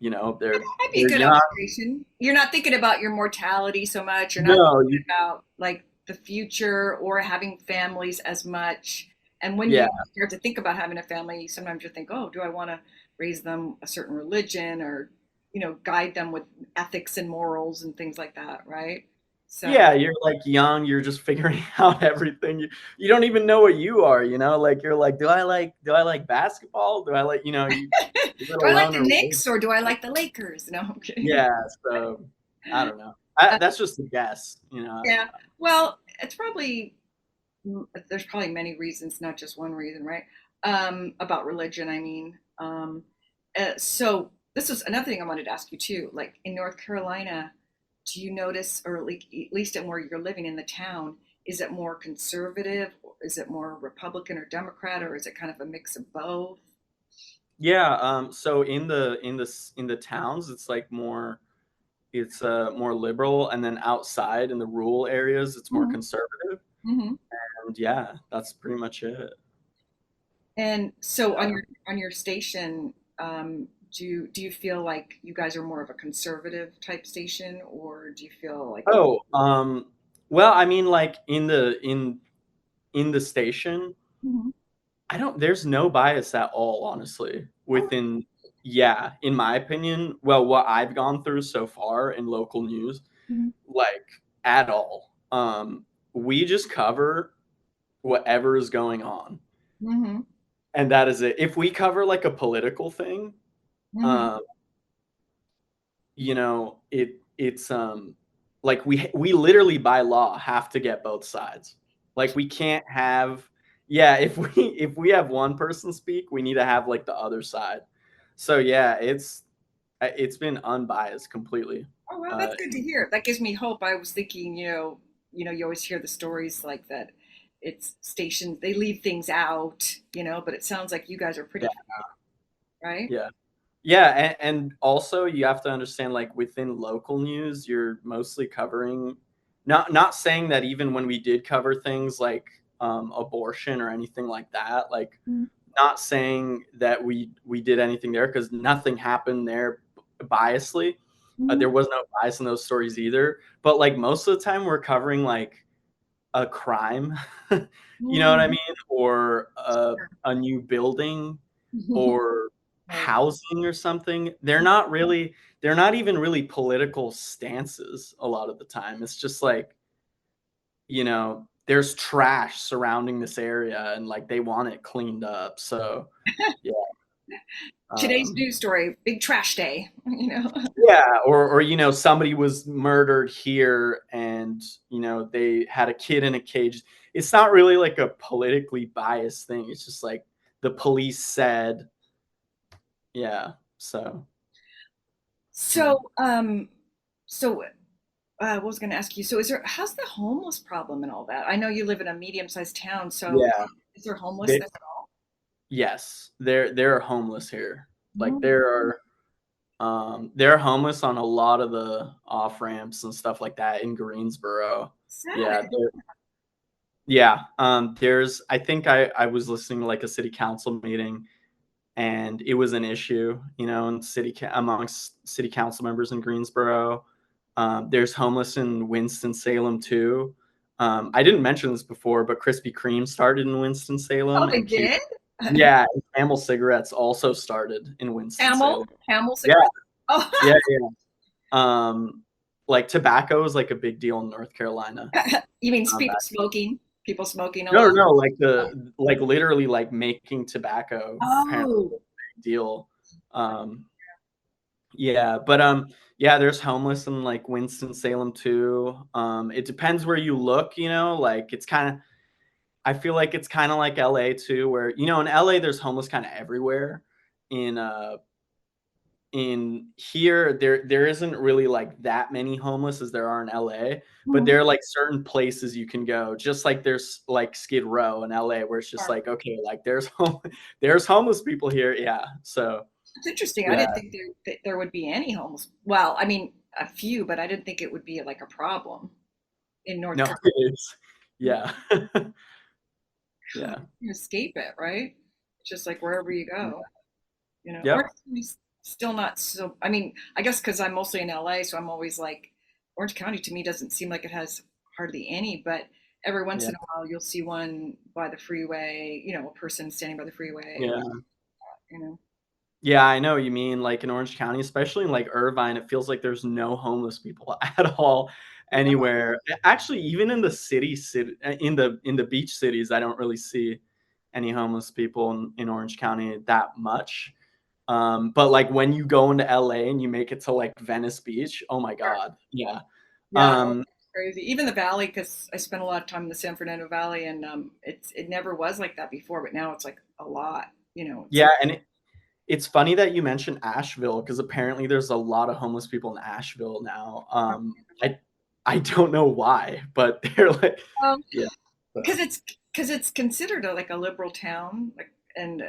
[SPEAKER 2] Might be a
[SPEAKER 3] they're
[SPEAKER 2] good
[SPEAKER 3] young.
[SPEAKER 2] observation. You're not thinking about your mortality so much. You're not
[SPEAKER 3] No,
[SPEAKER 2] thinking about like the future or having families as much. And when
[SPEAKER 3] yeah,
[SPEAKER 2] you start to think about having a family, sometimes you think, oh, do I want to raise them a certain religion, or guide them with ethics and morals and things like that, right? So
[SPEAKER 3] yeah, you're like young, you're just figuring out everything. You don't even know what you are, like you're like, do I like basketball? Do I like, let
[SPEAKER 2] do I like
[SPEAKER 3] alone
[SPEAKER 2] the
[SPEAKER 3] a religion?
[SPEAKER 2] Knicks or do I like the Lakers? No, okay.
[SPEAKER 3] Yeah, so I don't know. That's just a guess.
[SPEAKER 2] Yeah. Well, it's probably there's probably many reasons, not just one reason, right? About religion, I mean. So this was another thing I wanted to ask you too. Like in North Carolina, do you notice, or at least in where you're living in the town, is it more conservative, or is it more Republican or Democrat, or is it kind of a mix of both?
[SPEAKER 3] Yeah, so in the towns it's like more liberal, and then outside in the rural areas it's more
[SPEAKER 2] Hmm.
[SPEAKER 3] conservative.
[SPEAKER 2] Hmm.
[SPEAKER 3] And yeah, that's pretty much it.
[SPEAKER 2] And so on
[SPEAKER 3] Yeah.
[SPEAKER 2] your station, do you feel like you guys are more of a conservative type station, or do you feel like it?
[SPEAKER 3] Oh, well, I mean, like in the station,
[SPEAKER 2] Mhm.
[SPEAKER 3] there's no bias at all, honestly. Yeah, in my opinion, well, what I've gone through so far in local news,
[SPEAKER 2] Mhm.
[SPEAKER 3] like at all. We just cover whatever is going on,
[SPEAKER 2] Mhm.
[SPEAKER 3] and that is it. If we cover like a political thing,
[SPEAKER 2] Mhm.
[SPEAKER 3] um, it's like we literally by law have to get both sides. Like we can't have yeah, if we have one person speak, we need to have like the other side. So yeah, it's been unbiased completely.
[SPEAKER 2] Oh well,
[SPEAKER 3] Uh,
[SPEAKER 2] that's good to hear. That gives me hope. I was thinking, you always hear the stories like that. It's stations they leave things out, but it sounds like you guys are
[SPEAKER 3] yeah,
[SPEAKER 2] pretty right.
[SPEAKER 3] yeah. Yeah, and also you have to understand, like within local news, you're mostly covering, not saying that even when we did cover things like abortion or anything like that, like
[SPEAKER 2] Mhm.
[SPEAKER 3] not saying that we did anything there because nothing happened there biasly.
[SPEAKER 2] Mhm.
[SPEAKER 3] There was no bias in those stories either. But like most of the time, we're covering like a crime, you know what I
[SPEAKER 2] Mhm.
[SPEAKER 3] mean, or a new building or
[SPEAKER 2] Right.
[SPEAKER 3] housing or something. They're not even really political stances a lot of the time. It's just like, there's trash surrounding this area and like they want it cleaned up. So, yeah.
[SPEAKER 2] Today's
[SPEAKER 3] Um,
[SPEAKER 2] news story: big trash day.
[SPEAKER 3] yeah, or somebody was murdered here and they had a kid in a cage. It's not really like a politically biased thing. It's just like the police said, yeah. So, yeah.
[SPEAKER 2] So, what was going to ask you? So, how's the homeless problem and all that? I know you live in a medium-sized town, so
[SPEAKER 3] Yeah.
[SPEAKER 2] is there
[SPEAKER 3] They,
[SPEAKER 2] homelessness at all?
[SPEAKER 3] yes, there are homeless here. Like
[SPEAKER 2] Mm,
[SPEAKER 3] there are homeless on a lot of the off ramps and stuff like that in Greensboro.
[SPEAKER 2] sad.
[SPEAKER 3] Yeah, yeah. I think I was listening to like a city council meeting, and it was an issue, in amongst city council members in Greensboro. There's homeless in Winston Salem too. I didn't mention this before, but Krispy Kreme started in Winston
[SPEAKER 2] Oh,
[SPEAKER 3] Salem,
[SPEAKER 2] they
[SPEAKER 3] and
[SPEAKER 2] did?
[SPEAKER 3] yeah, and Camel cigarettes also started in Winston
[SPEAKER 2] Camel?
[SPEAKER 3] Salem.
[SPEAKER 2] Camel
[SPEAKER 3] Yeah,
[SPEAKER 2] cigarettes? Oh,
[SPEAKER 3] yeah, yeah. Like tobacco is like a big deal in North Carolina.
[SPEAKER 2] you mean
[SPEAKER 3] Um,
[SPEAKER 2] people smoking? People smoking a
[SPEAKER 3] no, no,
[SPEAKER 2] lot?
[SPEAKER 3] no, like literally like making tobacco apparently
[SPEAKER 2] Oh,
[SPEAKER 3] is a big deal. Um, yeah, but yeah, there's homeless in like Winston Salem too. It depends where you look, like it's kind of I feel like it's kind of like LA too, where in LA there's homeless kind of everywhere. In in here there isn't really like that many homeless as there are in LA, but
[SPEAKER 2] mhm.
[SPEAKER 3] there are like certain places you can go, just like there's like Skid Row in LA where it's just like, okay, like there's homeless people here. Yeah. So
[SPEAKER 2] It's interesting. I
[SPEAKER 3] yeah.
[SPEAKER 2] didn't think there would be any homeless. Well, I mean, a few, but I didn't think it would be like a problem in North
[SPEAKER 3] No,
[SPEAKER 2] Carolina.
[SPEAKER 3] it is. Yeah. Yeah.
[SPEAKER 2] You escape it, right? It's just like wherever you go. Orange
[SPEAKER 3] Yep.
[SPEAKER 2] County's still not so. I mean, I guess because I'm mostly in LA, so I'm always like, Orange County to me doesn't seem like it has hardly any, but every once
[SPEAKER 3] Yeah.
[SPEAKER 2] in a while you'll see one by the freeway, a person standing by the freeway, or,
[SPEAKER 3] Yeah.
[SPEAKER 2] you know.
[SPEAKER 3] Yeah, I know what you mean. Like in Orange County, especially in like Irvine, it feels like there's no homeless people at all anywhere. Actually, even in the in the beach cities, I don't really see any homeless people in Orange County that much. But like when you go into LA and you make it to like Venice Beach, oh my
[SPEAKER 2] Sure.
[SPEAKER 3] God. Yeah.
[SPEAKER 2] Yeah, no,
[SPEAKER 3] Um,
[SPEAKER 2] it's crazy. Even the valley, because I spent a lot of time in the San Fernando Valley, and it never was like that before, but now it's like a lot. It's
[SPEAKER 3] yeah, and it's funny that you mentioned Asheville because apparently there's a lot of homeless people in Asheville now. I don't know why, but they're like,
[SPEAKER 2] um,
[SPEAKER 3] yeah.
[SPEAKER 2] because
[SPEAKER 3] So,
[SPEAKER 2] it's considered like a liberal town, like and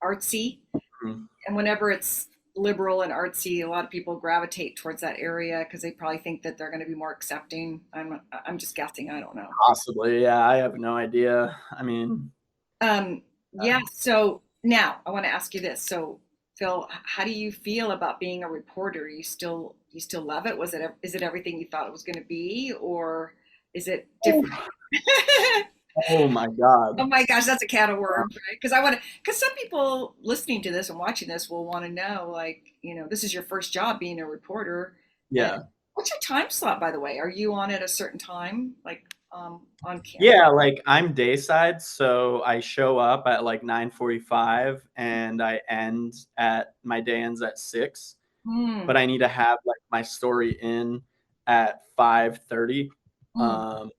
[SPEAKER 2] artsy,
[SPEAKER 3] mm,
[SPEAKER 2] and whenever it's liberal and artsy, a lot of people gravitate towards that area because they probably think that they're going to be more accepting. I'm just guessing. I don't know.
[SPEAKER 3] possibly, yeah. I have no idea. I mean,
[SPEAKER 2] Um, yeah. So now I want to ask you this. So Phil, how do you feel about being a reporter? You still love it? Is it everything you thought it was going to be, or is it different?
[SPEAKER 3] oh, oh my God.
[SPEAKER 2] Oh my gosh, that's a can of worms, right? Because some people listening to this and watching this will want to know, like, this is your first job being a reporter. And
[SPEAKER 3] Yeah.
[SPEAKER 2] what's your time slot, by the way? Are you on at a certain time, like on camera?
[SPEAKER 3] Yeah, like I'm dayside, so I show up at like 9:45 and my day ends at 6,
[SPEAKER 2] Hmm.
[SPEAKER 3] but I need to have like my story in at 5:30.
[SPEAKER 2] Hmm.
[SPEAKER 3] Um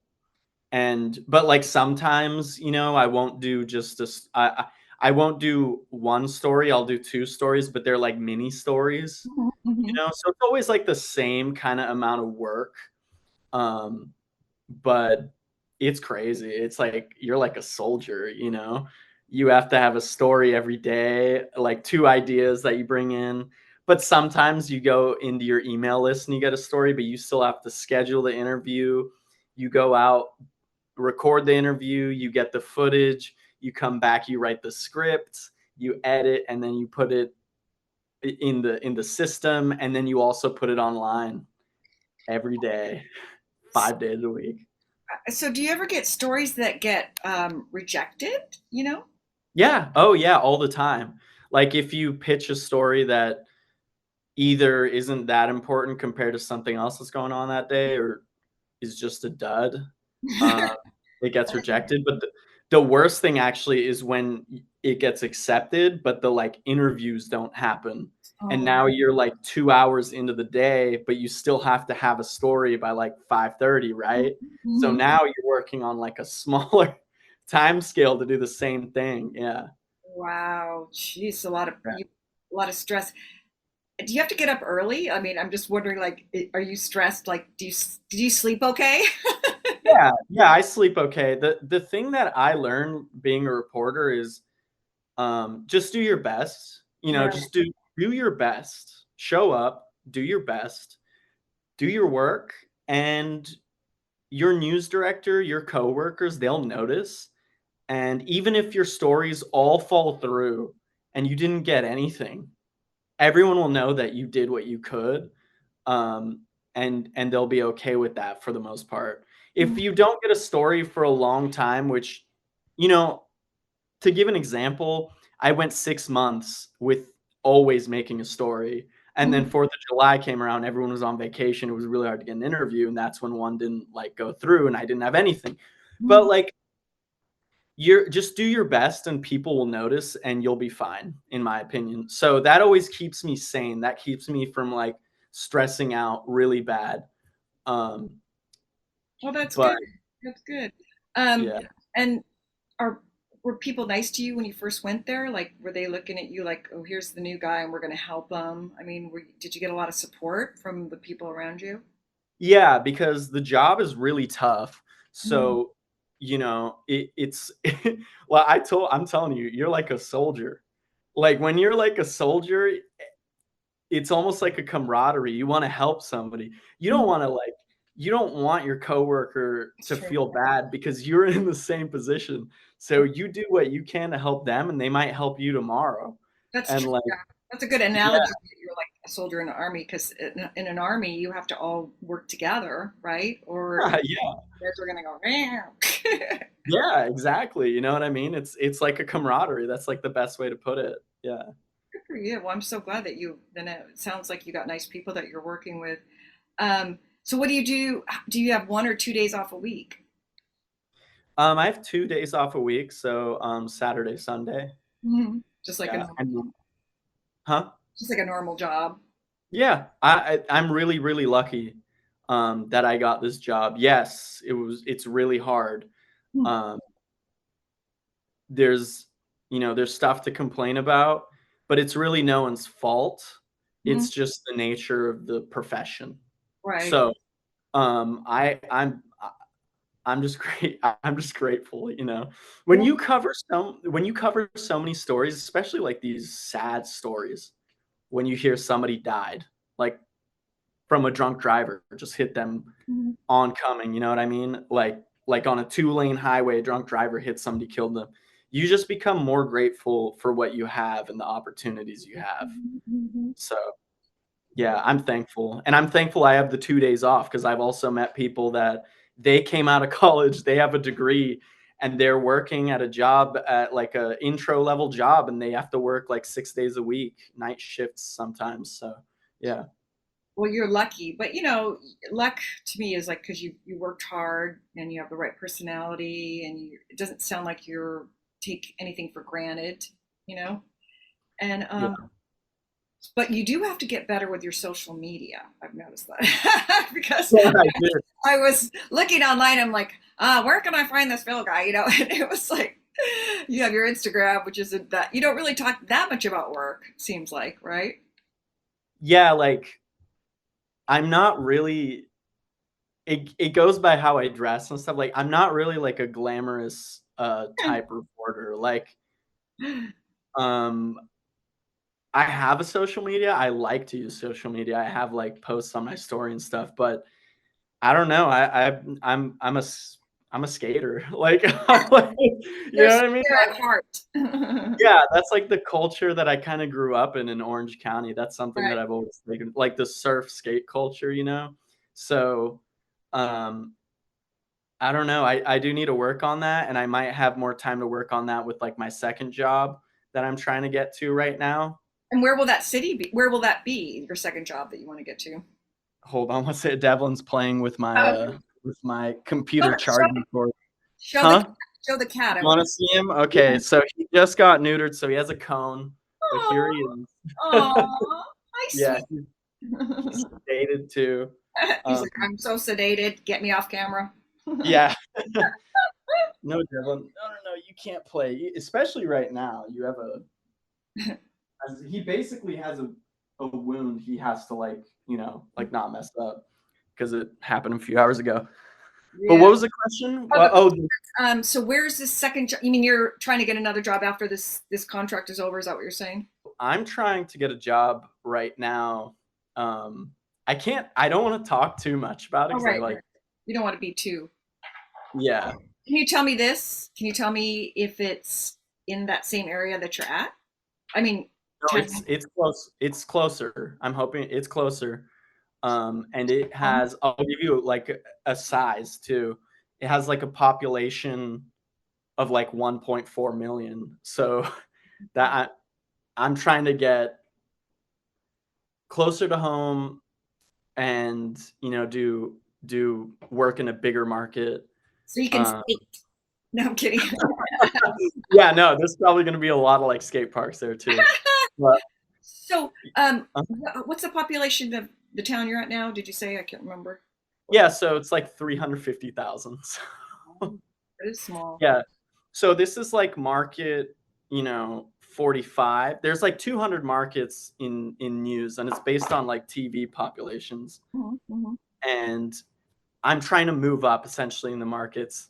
[SPEAKER 3] But like sometimes, I won't do just I won't do one story. I'll do two stories, but they're like mini stories,
[SPEAKER 2] Mhm, mhm.
[SPEAKER 3] so it's always like the same kind of amount of work. Um, but it's crazy. It's like you're like a soldier, You have to have a story every day, like two ideas that you bring in. But sometimes you go into your email list and you get a story, but you still have to schedule the interview. You go out, record the interview, you get the footage, you come back, you write the script, you edit, and then you put it in the system, and then you also put it online every day, 5 days a week.
[SPEAKER 2] So do you ever get stories that get rejected, you know?
[SPEAKER 3] Yeah. Oh, yeah, all the time. Like, if you pitch a story that either isn't that important compared to something else that's going on that day or is just a dud, uh, it gets rejected. But the worst thing actually is when it gets accepted, but the, like, interviews don't happen, and
[SPEAKER 2] Oh,
[SPEAKER 3] now you're, like, 2 hours into the day, but you still have to have a story by, like, 5:30, right? So
[SPEAKER 2] mhm.
[SPEAKER 3] now you're working on, like, a smaller time scale to do the same thing, yeah.
[SPEAKER 2] Wow. Jeez,
[SPEAKER 3] Yeah.
[SPEAKER 2] a lot of stress. Do you have to get up early? I mean, I'm just wondering, like, are you stressed? Like, did you sleep okay?
[SPEAKER 3] Yeah, yeah, I sleep okay. The thing that I learned being a reporter is, just do your best.
[SPEAKER 2] Right.
[SPEAKER 3] Just do your best. Show up, do your best, do your work, and your news director, your coworkers, they'll notice. And even if your stories all fall through and you didn't get anything, everyone will know that you did what you could, um, and they'll be okay with that for the most part. If
[SPEAKER 2] Mhm,
[SPEAKER 3] you don't get a story for a long time, which, you know, to give an example, I went 6 months with always making a story, and then
[SPEAKER 2] mhm,
[SPEAKER 3] 4th of July came around, everyone was on vacation, it was really hard to get an interview, and that's when one didn't, like, go through, and I didn't have anything. But,
[SPEAKER 2] mhm.
[SPEAKER 3] like, you're just do your best and people will notice and you'll be fine, in my opinion. So that always keeps me sane, that keeps me from, like, stressing out really bad. Um,
[SPEAKER 2] Well, that's
[SPEAKER 3] but
[SPEAKER 2] good. That's good. Um,
[SPEAKER 3] yeah.
[SPEAKER 2] and are were people nice to you when you first went there? Like, were they looking at you like, "Oh, here's the new guy, and we're going to help him"? I mean, did you get a lot of support from the people around you?
[SPEAKER 3] Yeah, because the job is really tough.
[SPEAKER 2] Mhm.
[SPEAKER 3] So, it's well, I'm telling you, you're like a soldier. Like, when you're like a soldier, it's almost like a camaraderie. You wanna help somebody. You don't
[SPEAKER 2] Mhm.
[SPEAKER 3] wanna, like you don't want your coworker
[SPEAKER 2] It's
[SPEAKER 3] to
[SPEAKER 2] true.
[SPEAKER 3] feel bad because you're in the same position. So you do what you can to help them, and they might help you tomorrow.
[SPEAKER 2] That's
[SPEAKER 3] And,
[SPEAKER 2] true.
[SPEAKER 3] like
[SPEAKER 2] Yeah. That's a good
[SPEAKER 3] yeah,
[SPEAKER 2] analogy that you're like a soldier in the army because in an army you have to all work together, right? Or
[SPEAKER 3] yeah.
[SPEAKER 2] guys are gonna go, meow.
[SPEAKER 3] Yeah, exactly, you know what I mean? It's like a camaraderie, that's, like, the best way to put it. Yeah.
[SPEAKER 2] Good for you. Well, I'm so glad that then it sounds like you got nice people that you're working with. So what do you do? Do you have 1 or 2 days off a week?
[SPEAKER 3] I have 2 days off a week, so, Saturday, Sunday.
[SPEAKER 2] Mhm. Just like a
[SPEAKER 3] Yeah,
[SPEAKER 2] normal,
[SPEAKER 3] and huh?
[SPEAKER 2] just like a normal job.
[SPEAKER 3] Yeah, I'm really, really lucky, that I got this job. Yes, it's really hard.
[SPEAKER 2] Mhm.
[SPEAKER 3] Um, there's there's stuff to complain about, but it's really no one's fault.
[SPEAKER 2] Mhm.
[SPEAKER 3] It's just the nature of the profession.
[SPEAKER 2] Right.
[SPEAKER 3] So, I'm just I'm just grateful, When
[SPEAKER 2] Well,
[SPEAKER 3] you cover so many stories, especially, like, these sad stories, when you hear somebody died, like, from a drunk driver, just hit them
[SPEAKER 2] mhm.
[SPEAKER 3] oncoming, you know what I mean? Like on a two-lane highway, a drunk driver hit somebody, killed them. You just become more grateful for what you have and the opportunities you have.
[SPEAKER 2] Mhm. Mhm.
[SPEAKER 3] So, yeah, I'm thankful, and I'm thankful I have the 2 days off because 'cause I've also met people that they came out of college, they have a degree, and they're working at a job at, like, a intro level job, and they have to work, like, 6 days a week, night shifts sometimes, so, yeah.
[SPEAKER 2] Well, you're lucky, but luck to me is like because you worked hard and you have the right personality, and it doesn't sound like you're take anything for granted, you know. And
[SPEAKER 3] Yeah.
[SPEAKER 2] but you do have to get better with your social media. I've noticed that because
[SPEAKER 3] Yeah, I did.
[SPEAKER 2] I was looking online. I'm like, where can I find this Phil guy? And it was like, you have your Instagram, which isn't that you don't really talk that much about work. Seems like, right?
[SPEAKER 3] Yeah, like I'm not really. It goes by how I dress and stuff. Like I'm not really like a glamorous type reporter. Like um I have a social media. I like to use social media. I have like posts on my story and stuff, but I don't know. I'm a skater. Like, like, you
[SPEAKER 2] They're
[SPEAKER 3] know what I mean?
[SPEAKER 2] sincere at heart.
[SPEAKER 3] Yeah, that's like the culture that I kind of grew up in Orange County. That's something that
[SPEAKER 2] Right.
[SPEAKER 3] I've always taken, like the surf skate culture, you know? So, um, I don't know. I do need to work on that, and I might have more time to work on that with like my second job that I'm trying to get to right now.
[SPEAKER 2] And where will that city be? Where will that be? Your second job that you want to get to?
[SPEAKER 3] Hold on, let's say Devlin's playing
[SPEAKER 2] Okay.
[SPEAKER 3] with my
[SPEAKER 2] Show,
[SPEAKER 3] computer
[SPEAKER 2] show,
[SPEAKER 3] charging cord.
[SPEAKER 2] show the
[SPEAKER 3] Huh?
[SPEAKER 2] show the cat. I
[SPEAKER 3] You
[SPEAKER 2] want
[SPEAKER 3] wanna
[SPEAKER 2] to.
[SPEAKER 3] see him? Okay, so he just got neutered, so he has a cone, but here
[SPEAKER 2] Oh,
[SPEAKER 3] he is.
[SPEAKER 2] oh, hi,
[SPEAKER 3] Yeah,
[SPEAKER 2] sweet.
[SPEAKER 3] he's sedated too.
[SPEAKER 2] He's
[SPEAKER 3] Um,
[SPEAKER 2] like, I'm so sedated. Get me off camera.
[SPEAKER 3] yeah. No, Devlin. No, you can't play, especially right now. You have a as he basically has a wound he has to like, like not mess up because it happened a few hours ago. But
[SPEAKER 2] Yeah.
[SPEAKER 3] what was the question?
[SPEAKER 2] Oh,
[SPEAKER 3] Well, oh,
[SPEAKER 2] so where's this second job? You mean you're trying to get another job after this contract is over? Is that what you're saying?
[SPEAKER 3] I'm trying to get a job right now. I don't want to talk too much about it
[SPEAKER 2] Oh,
[SPEAKER 3] because I
[SPEAKER 2] right,
[SPEAKER 3] like,
[SPEAKER 2] right. You don't want to be too.
[SPEAKER 3] yeah.
[SPEAKER 2] Can you tell me this? Can you tell me if it's in that same area that you're at? I mean,
[SPEAKER 3] No,
[SPEAKER 2] 10
[SPEAKER 3] it's close. It's closer. I'm hoping it's closer. And it has. I'll give you like a size too. It has like a population of like 1.4 million. So that I'm trying to get closer to home and do work in a bigger market.
[SPEAKER 2] so you can
[SPEAKER 3] Um,
[SPEAKER 2] skate. No, I'm kidding.
[SPEAKER 3] yeah, no, there's probably going to be a lot of like skate parks there too. But
[SPEAKER 2] So,
[SPEAKER 3] uh,
[SPEAKER 2] what's the population of the town you're at now? Did you say? I can't remember.
[SPEAKER 3] yeah, so it's like 350,000.
[SPEAKER 2] It is small.
[SPEAKER 3] Yeah. So this is like market, 45. There's like 200 markets in news, and it's based on like TV populations.
[SPEAKER 2] Mhm.
[SPEAKER 3] And I'm trying to move up essentially in the markets.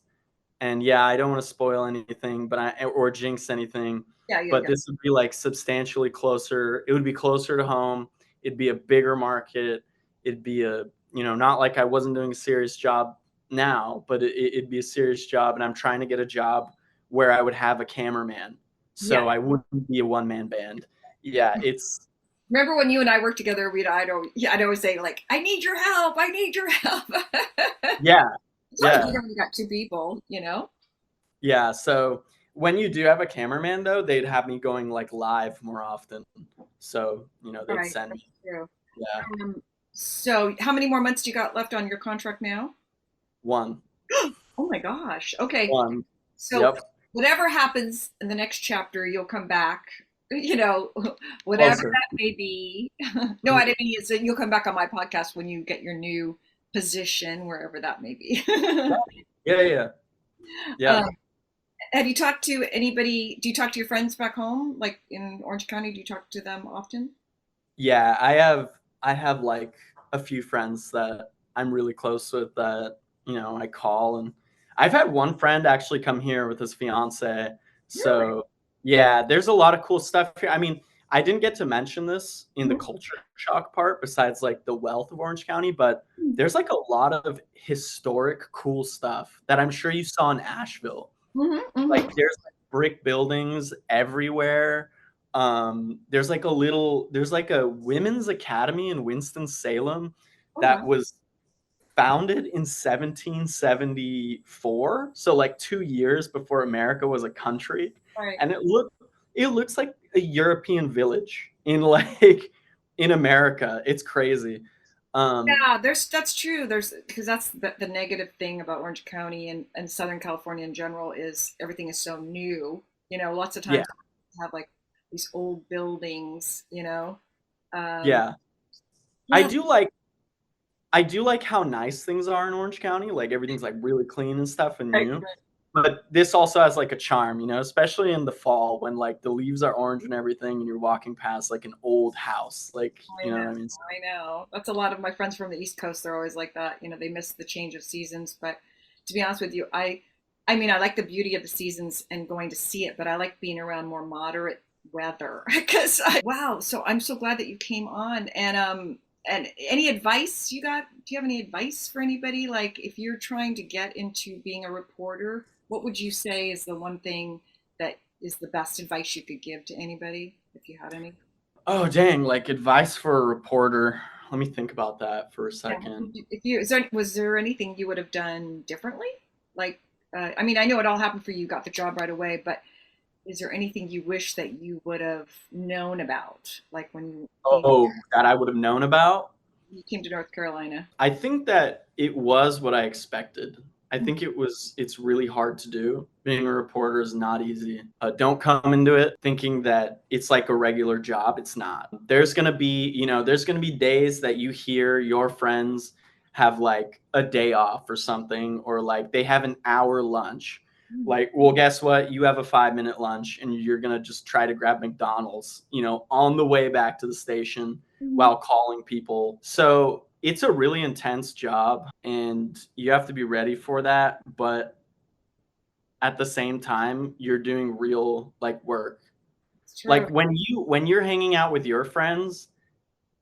[SPEAKER 3] And yeah, I don't want to spoil anything, but or jinx anything.
[SPEAKER 2] Yeah, yeah,
[SPEAKER 3] But
[SPEAKER 2] yeah.
[SPEAKER 3] this would be like substantially closer. It would be closer to home. It'd be a bigger market. It'd be not like I wasn't doing a serious job now, but it'd be a serious job. And I'm trying to get a job where I would have a cameraman,
[SPEAKER 2] Yeah.
[SPEAKER 3] so I wouldn't be a one man band. Yeah, it's
[SPEAKER 2] Remember when you and I worked together? I'd always say like, "I need your help. I need your help."
[SPEAKER 3] yeah,
[SPEAKER 2] It's not like
[SPEAKER 3] yeah.
[SPEAKER 2] you only got two people.
[SPEAKER 3] Yeah, so when you do have a cameraman though, they'd have me going like live more often. So, they'd
[SPEAKER 2] Right,
[SPEAKER 3] send
[SPEAKER 2] that's
[SPEAKER 3] me.
[SPEAKER 2] true.
[SPEAKER 3] Yeah,
[SPEAKER 2] So how many more months do you got left on your contract now?
[SPEAKER 3] one.
[SPEAKER 2] Oh my gosh. Okay.
[SPEAKER 3] One.
[SPEAKER 2] So
[SPEAKER 3] Yep.
[SPEAKER 2] whatever happens in the next chapter, you'll come back, you know, whatever
[SPEAKER 3] Closer.
[SPEAKER 2] that may be. No, I didn't mean you said you'll come back on my podcast when you get your new position, wherever that may be.
[SPEAKER 3] Yeah, yeah. Yeah.
[SPEAKER 2] um, have you talked to anybody? Do you talk to your friends back home, like in Orange County? Do you talk to them often?
[SPEAKER 3] Yeah, I have like a few friends that I'm really close with that, I call, and I've had one friend actually come here with his fiance.
[SPEAKER 2] Really?
[SPEAKER 3] So, yeah, there's a lot of cool stuff here. I mean, I didn't get to mention this in the
[SPEAKER 2] Mhm.
[SPEAKER 3] culture shock part besides like the wealth of Orange County, but there's like a lot of historic cool stuff that I'm sure you saw in Asheville.
[SPEAKER 2] Mhm,
[SPEAKER 3] Like
[SPEAKER 2] mhm.
[SPEAKER 3] there's like brick buildings everywhere. There's like a women's academy in Winston-Salem
[SPEAKER 2] Oh
[SPEAKER 3] that
[SPEAKER 2] wow.
[SPEAKER 3] was founded in 1774, so like 2 years before America was a country.
[SPEAKER 2] Right.
[SPEAKER 3] And it looks like a European village in like in America. It's crazy. um
[SPEAKER 2] Yeah, that's true. There's because that's the negative thing about Orange County and Southern California in general is everything is so new. Lots of
[SPEAKER 3] yeah,
[SPEAKER 2] times have like these old buildings. Um,
[SPEAKER 3] yeah, I
[SPEAKER 2] yeah,
[SPEAKER 3] do like I do like how nice things are in Orange County. Like everything's like really clean and stuff and
[SPEAKER 2] Right,
[SPEAKER 3] new.
[SPEAKER 2] right.
[SPEAKER 3] But this also has like a charm, especially in the fall when like the leaves are orange and everything and you're walking past like an old house. Like,
[SPEAKER 2] I
[SPEAKER 3] you know
[SPEAKER 2] know,
[SPEAKER 3] what I mean? So,
[SPEAKER 2] I know. That's a lot of my friends from the East Coast. They're always like that. You know, they miss the change of seasons. But to be honest with you, I mean, I like the beauty of the seasons and going to see it, but I like being around more moderate weather because wow. So I'm so glad that you came on. And any advice you got? Do you have any advice for anybody? Like, if you're trying to get into being a reporter, what would you say is the one thing that is the best advice you could give to anybody, if you had any?
[SPEAKER 3] oh, dang, like advice for a reporter. Let me think about that for a
[SPEAKER 2] Yeah.
[SPEAKER 3] second.
[SPEAKER 2] If you, was there anything you would have done differently? Like, I mean, I know it all happened for you, got the job right away, but is there anything you wish that you would have known about, like when
[SPEAKER 3] Oh, that I would have known about?
[SPEAKER 2] you came to North Carolina?
[SPEAKER 3] I think that it was what I expected. I think it's really hard to do. Being a reporter is not easy. Don't come into it thinking that it's like a regular job. It's not. There's going to be days that you hear your friends have like a day off or something, or like they have an hour lunch. Like, well, guess what? You have a 5 minute lunch and you're going to just try to grab McDonald's, on the way back to the station while calling people. So it's a really intense job and you have to be ready for that. But at the same time, you're doing real like work.
[SPEAKER 2] It's true.
[SPEAKER 3] Like when you're hanging out with your friends,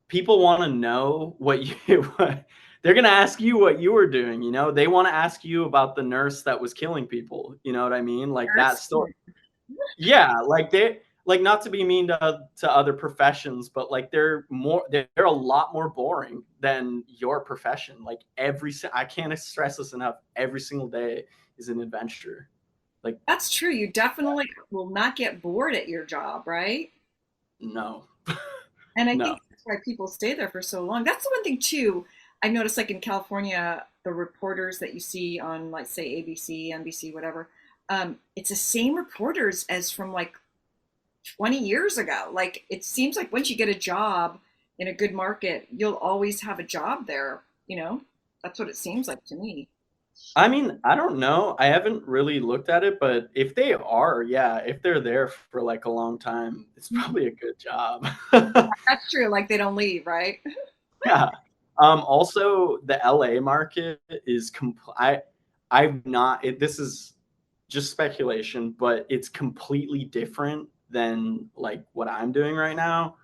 [SPEAKER 3] people want to know what they're going to ask you what you were doing. They want to ask you about the nurse that was killing people. You know what I mean? Like that story. Yeah, like they like not to be mean to other professions, but like they're a lot more boring than your profession. Like I can't stress this enough. Every single day is an adventure. Like
[SPEAKER 2] That's true. You definitely will not get bored at your job, right?
[SPEAKER 3] no,
[SPEAKER 2] And I
[SPEAKER 3] no.
[SPEAKER 2] think that's why people stay there for so long. That's the one thing too. I've noticed, like in California, the reporters that you see on, like, say, ABC, NBC, whatever, it's the same reporters as from like 20 years ago. Like, it seems like once you get a job in a good market, you'll always have a job there. You know, that's what it seems like to me.
[SPEAKER 3] I mean, I don't know. I haven't really looked at it, but if they are, yeah, if they're there for like a long time, it's probably a good job.
[SPEAKER 2] That's true. Like, they don't leave, right?
[SPEAKER 3] Yeah. Also, the LA market is I've not. This is just speculation, but it's completely different than like what I'm doing right now.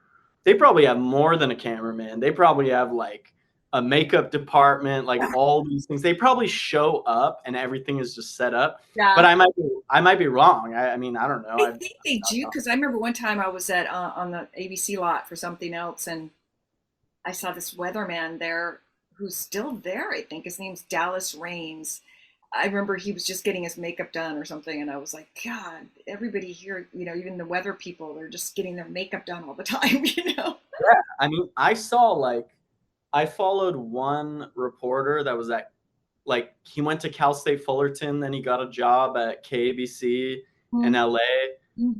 [SPEAKER 3] They probably have more than a cameraman. They probably have like a makeup department, like all these things. They probably show up and everything is just set up. But
[SPEAKER 2] Yeah.
[SPEAKER 3] I might be wrong. I mean, I don't know.
[SPEAKER 2] I think they do, because I remember one time I was at on the ABC lot for something else, and I saw this weatherman there who's still there. I think his name's Dallas Rains. I remember he was just getting his makeup done or something, and I was like, God, everybody here, even the weather people, they're just getting their makeup done all the time, you know?
[SPEAKER 3] Yeah, I mean, I followed one reporter that was at like he went to Cal State Fullerton, then he got a job at KABC in LA.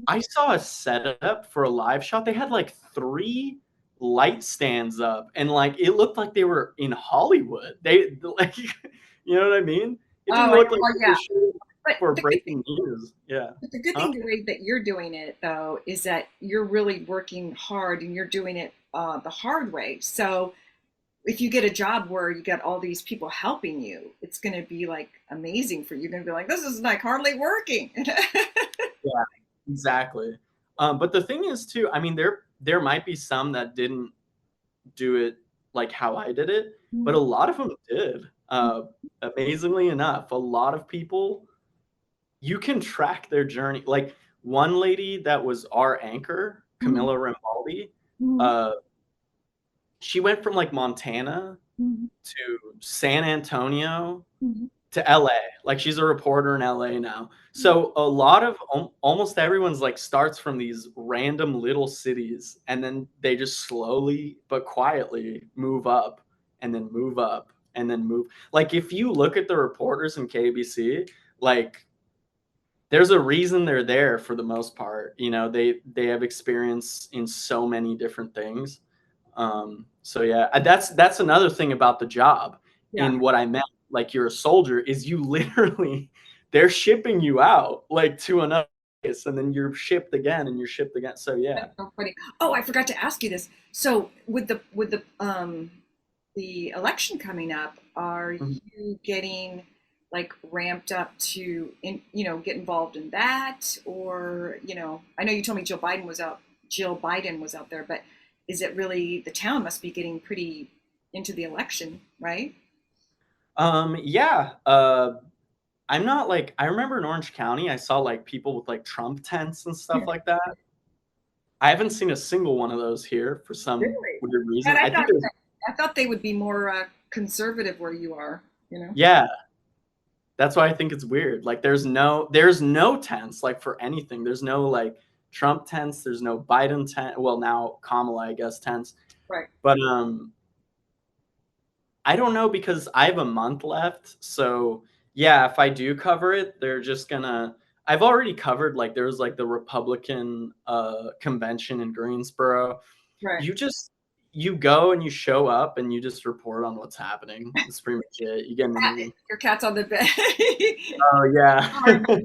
[SPEAKER 3] I saw a setup for a live shot. They had like three light stands up, and like it looked like they were in Hollywood. They like, you know what I mean? It didn't
[SPEAKER 2] Oh,
[SPEAKER 3] look like
[SPEAKER 2] well,
[SPEAKER 3] they were
[SPEAKER 2] yeah.
[SPEAKER 3] shooting
[SPEAKER 2] But
[SPEAKER 3] for
[SPEAKER 2] the good thing,
[SPEAKER 3] breaking news. Yeah.
[SPEAKER 2] but the good
[SPEAKER 3] Huh?
[SPEAKER 2] thing, the way that you're doing it, though, is that you're really working hard and you're doing it the hard way. So if you get a job where you got all these people helping you, it's going to be like amazing for you. You're going to be like, this is like hardly working.
[SPEAKER 3] Yeah, exactly. But the thing is too, I mean, there might be some that didn't do it like how I did it, but a lot of them did. Amazingly enough, a lot of people, you can track their journey. Like one lady that was our anchor, Camilla Rambaldi, uh, she went from like Montana to San Antonio to LA. Like she's a reporter in LA now. So a lot of almost everyone's like starts from these random little cities and then they just slowly but quietly move up and then move up and then move. Like if you look at the reporters in KBC, like there's a reason they're there for the most part. They have experience in so many different things. So yeah, that's another thing about the job.
[SPEAKER 2] Yeah.
[SPEAKER 3] In what I meant, like you're a soldier, is you literally they're shipping you out like to another place, and then you're shipped again, and you're shipped again. So yeah.
[SPEAKER 2] That's so funny. Oh, I forgot to ask you this. So with the election coming up, are
[SPEAKER 3] Mhm.
[SPEAKER 2] you getting like ramped up to get involved in that, or I know you told me Jill Biden was out there, but is it really, the town must be getting pretty into the election, right?
[SPEAKER 3] Yeah. I'm not like I remember in Orange County, I saw like people with like Trump tents and stuff like that. I haven't seen a single one of those here for some
[SPEAKER 2] Really?
[SPEAKER 3] weird reason.
[SPEAKER 2] And
[SPEAKER 3] I think there's
[SPEAKER 2] I thought they would be more conservative where you are, you know?
[SPEAKER 3] yeah, that's why I think it's weird. Like there's no tents like for anything. There's no like Trump tents, there's no Biden tent. Well, now Kamala, I guess, tents.
[SPEAKER 2] Right.
[SPEAKER 3] But I don't know because I have a month left. So yeah, if I do cover it, they're just gonna. I've already covered like there was like the Republican convention in Greensboro.
[SPEAKER 2] Right.
[SPEAKER 3] You go and you show up and you just report on what's happening. That's pretty much it. You get an interview.
[SPEAKER 2] Your cat's on the bed.
[SPEAKER 3] Oh yeah,
[SPEAKER 2] Oh,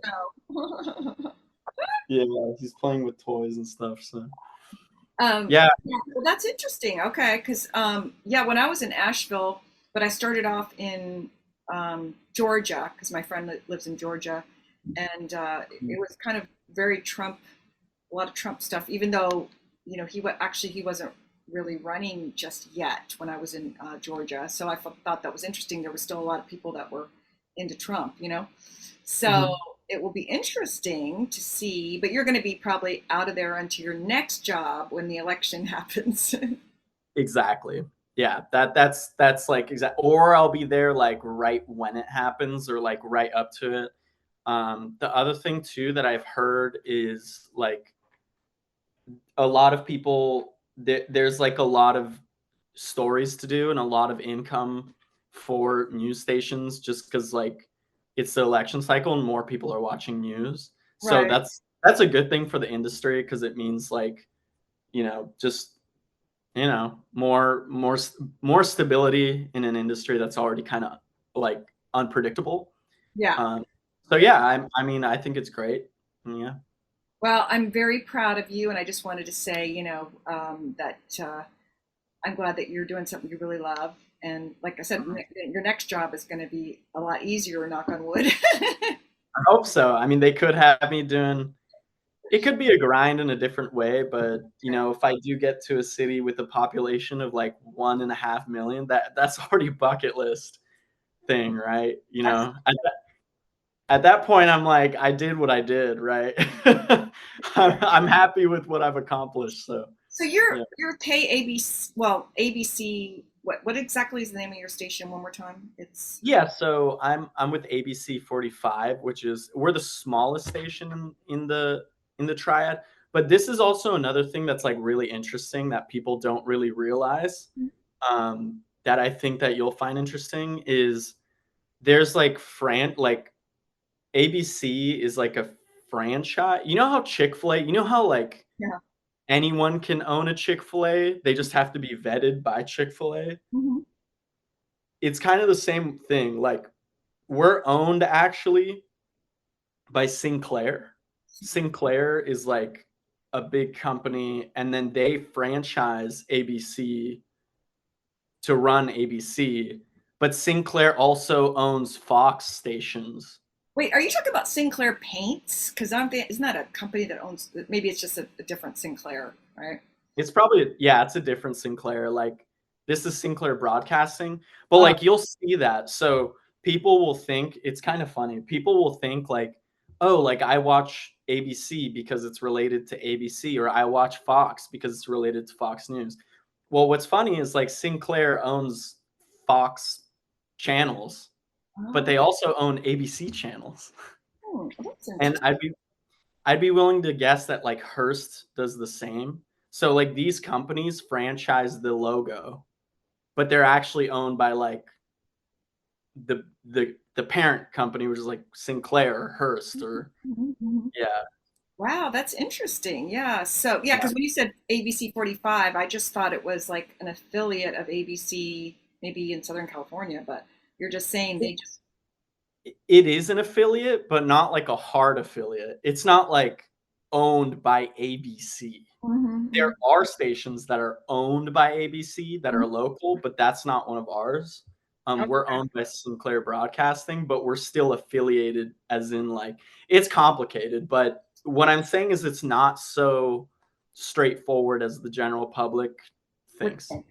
[SPEAKER 2] no.
[SPEAKER 3] yeah. He's playing with toys and stuff. So
[SPEAKER 2] Um,
[SPEAKER 3] yeah.
[SPEAKER 2] yeah, well, that's interesting. Okay, because yeah, when I was in Asheville, but I started off in Georgia because my friend lives in Georgia, and it was kind of very Trump, a lot of Trump stuff. Even though actually he wasn't really running just yet when I was in Georgia, so I thought that was interesting. There was still a lot of people that were into Trump. So
[SPEAKER 3] Mhm.
[SPEAKER 2] it will be interesting to see, but you're going to be probably out of there onto your next job when the election happens.
[SPEAKER 3] Exactly. Yeah, that's like exact. Or I'll be there like right when it happens, or like right up to it. The other thing too that I've heard is like a lot of people. There's like a lot of stories to do and a lot of income for news stations, just because like it's the election cycle and more people are watching news. So
[SPEAKER 2] Right.
[SPEAKER 3] that's a good thing for the industry because it means like just more stability in an industry that's already kind of like unpredictable.
[SPEAKER 2] Yeah.
[SPEAKER 3] Um, so yeah, I mean, I think it's great. Yeah.
[SPEAKER 2] Well, I'm very proud of you, and I just wanted to say, that I'm glad that you're doing something you really love. And like I said, your next job is going to be a lot easier, knock on wood.
[SPEAKER 3] I hope so. I mean, they could have me doing. It could be a grind in a different way, but if I do get to a city with a population of like 1.5 million, that's already bucket list thing, right? At that point, I'm like, I did what I did, right? I'm happy with what I've accomplished. So,
[SPEAKER 2] So
[SPEAKER 3] yeah.
[SPEAKER 2] you're pay ABC, well, ABC. What exactly is the name of your station? One more time. It's
[SPEAKER 3] Yeah, so I'm with ABC 45, which is we're the smallest station in the triad. But this is also another thing that's like really interesting that people don't really realize. That I think that you'll find interesting is there's like ABC is like a franchise. You know how Chick-fil-A, you know how like
[SPEAKER 2] yeah.
[SPEAKER 3] anyone can own a Chick-fil-A? They just have to be vetted by Chick-fil-A.
[SPEAKER 2] Mhm.
[SPEAKER 3] It's kind of the same thing. Like we're owned actually by Sinclair. Sinclair is like a big company and then they franchise ABC to run ABC, but Sinclair also owns Fox stations.
[SPEAKER 2] Wait, are you talking about Sinclair Paints? Because isn't that a company that owns? Maybe it's just a different Sinclair, right?
[SPEAKER 3] It's probably yeah, it's a different Sinclair. Like this is Sinclair Broadcasting, but
[SPEAKER 2] Oh,
[SPEAKER 3] like you'll see that. So people will think it's kind of funny. People will think like, oh, like I watch ABC because it's related to ABC, or I watch Fox because it's related to Fox News. Well, what's funny is like Sinclair owns Fox channels, but
[SPEAKER 2] oh,
[SPEAKER 3] they also own ABC channels.
[SPEAKER 2] that's
[SPEAKER 3] And
[SPEAKER 2] interesting.
[SPEAKER 3] I'd be willing to guess that like Hearst does the same. So like these companies franchise the logo, but they're actually owned by like the parent company, which is like Sinclair or Hearst or
[SPEAKER 2] Mhm, mhm.
[SPEAKER 3] yeah.
[SPEAKER 2] Wow, that's interesting. Yeah. So, yeah,
[SPEAKER 3] Yeah.
[SPEAKER 2] because when you said ABC 45, I just thought it was like an affiliate of ABC, maybe in Southern California, but you're just saying they just,
[SPEAKER 3] It is an affiliate, but not like a hard affiliate. It's not like owned by ABC. There
[SPEAKER 2] Mhm,
[SPEAKER 3] are stations that are owned by ABC that
[SPEAKER 2] mhm.
[SPEAKER 3] are local, but that's not one of ours. We're
[SPEAKER 2] Okay.
[SPEAKER 3] owned by Sinclair Broadcasting, but we're still affiliated as in like it's complicated, but what I'm saying is it's not so straightforward as the general public
[SPEAKER 2] Would
[SPEAKER 3] thinks.
[SPEAKER 2] think.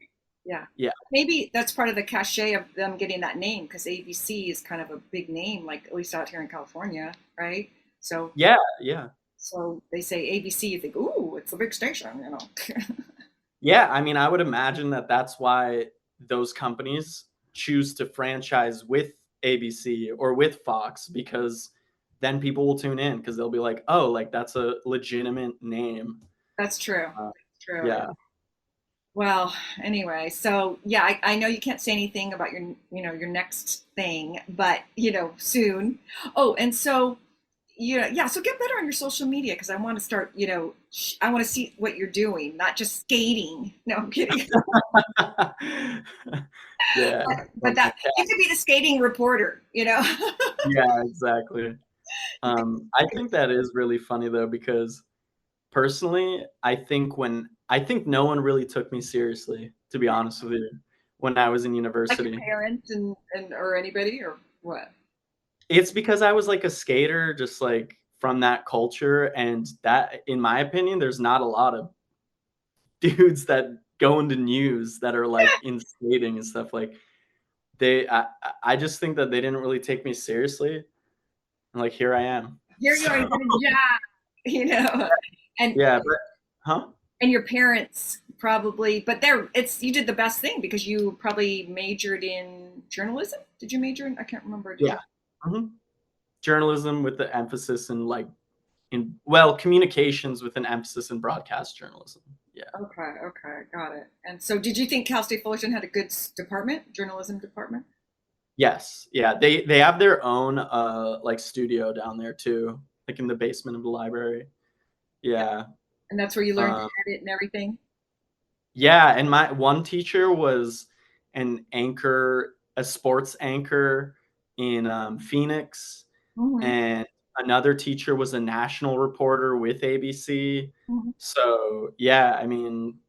[SPEAKER 2] Yeah.
[SPEAKER 3] Yeah.
[SPEAKER 2] Maybe that's part of the cachet of them getting that name because ABC is kind of a big name, like at least out here in California, right? So,
[SPEAKER 3] Yeah, yeah.
[SPEAKER 2] so they say ABC, you think, ooh, it's a big station, you know.
[SPEAKER 3] Yeah, I mean, I would imagine that that's why those companies choose to franchise with ABC or with Fox because then people will tune in because they'll be like, "Oh, like that's a legitimate name."
[SPEAKER 2] That's true.
[SPEAKER 3] Uh,
[SPEAKER 2] That's true.
[SPEAKER 3] yeah.
[SPEAKER 2] Well, anyway, so yeah, I know you can't say anything about your, your next thing, but soon. Oh, and so yeah, so get better on your social media because I want to start, I want to see what you're doing, not just skating. No, I'm kidding.
[SPEAKER 3] Yeah.
[SPEAKER 2] But that you could be the skating reporter.
[SPEAKER 3] Yeah, exactly.
[SPEAKER 2] You could,
[SPEAKER 3] I think that is really funny though because personally, I think no one really took me seriously, to be honest with you, when I was in
[SPEAKER 2] like your
[SPEAKER 3] university.
[SPEAKER 2] parents and or anybody or what?
[SPEAKER 3] It's because I was like a skater, just like from that culture, and that, in my opinion, there's not a lot of dudes that go into news that are like in skating and stuff. Like I just think that they didn't really take me seriously. And like here I am.
[SPEAKER 2] Here you
[SPEAKER 3] So
[SPEAKER 2] are, yeah, you know, and
[SPEAKER 3] yeah, but huh?
[SPEAKER 2] and your parents probably, but there, it's you did the best thing because you probably majored in journalism. Did you major in? I can't remember. Did you?
[SPEAKER 3] Yeah. Mhm. Journalism with the emphasis in like in well, communications with an emphasis in broadcast journalism. Yeah.
[SPEAKER 2] Okay, okay, got it. And so, did you think Cal State Fullerton had a good department, journalism department?
[SPEAKER 3] Yes. Yeah. They have their own like studio down there too, like in the basement of the library.
[SPEAKER 2] Yeah,
[SPEAKER 3] Yeah.
[SPEAKER 2] and that's where you learned to
[SPEAKER 3] Um,
[SPEAKER 2] edit and everything.
[SPEAKER 3] yeah, and my one teacher was an anchor, a sports anchor in Phoenix,
[SPEAKER 2] Hmm.
[SPEAKER 3] and another teacher was a national reporter with ABC.
[SPEAKER 2] Hmm.
[SPEAKER 3] So yeah, I mean,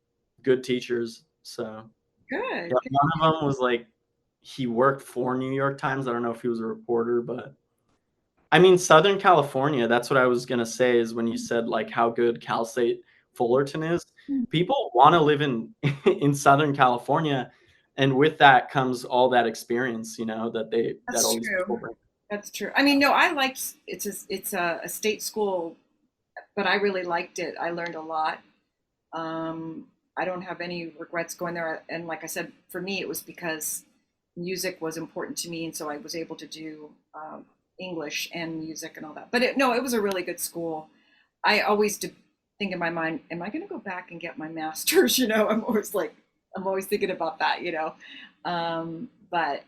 [SPEAKER 3] good teachers. So
[SPEAKER 2] Good.
[SPEAKER 3] yeah, one of them was like he worked for New York Times. I don't know if he was a reporter, but I mean, Southern California, that's what I was gonna say is when you said like how good Cal State Fullerton is. People want to live in in Southern California, and with that comes all that experience, that
[SPEAKER 2] That's
[SPEAKER 3] all these
[SPEAKER 2] true.
[SPEAKER 3] people bring.
[SPEAKER 2] That's true. I mean, no, I liked it's a state school, but I really liked it. I learned a lot. I don't have any regrets going there. And like I said, for me, it was because music was important to me, and so I was able to do English and music and all that. But no, it was a really good school. I always did think in my mind, am I going to go back and get my master's? I'm always thinking about that. But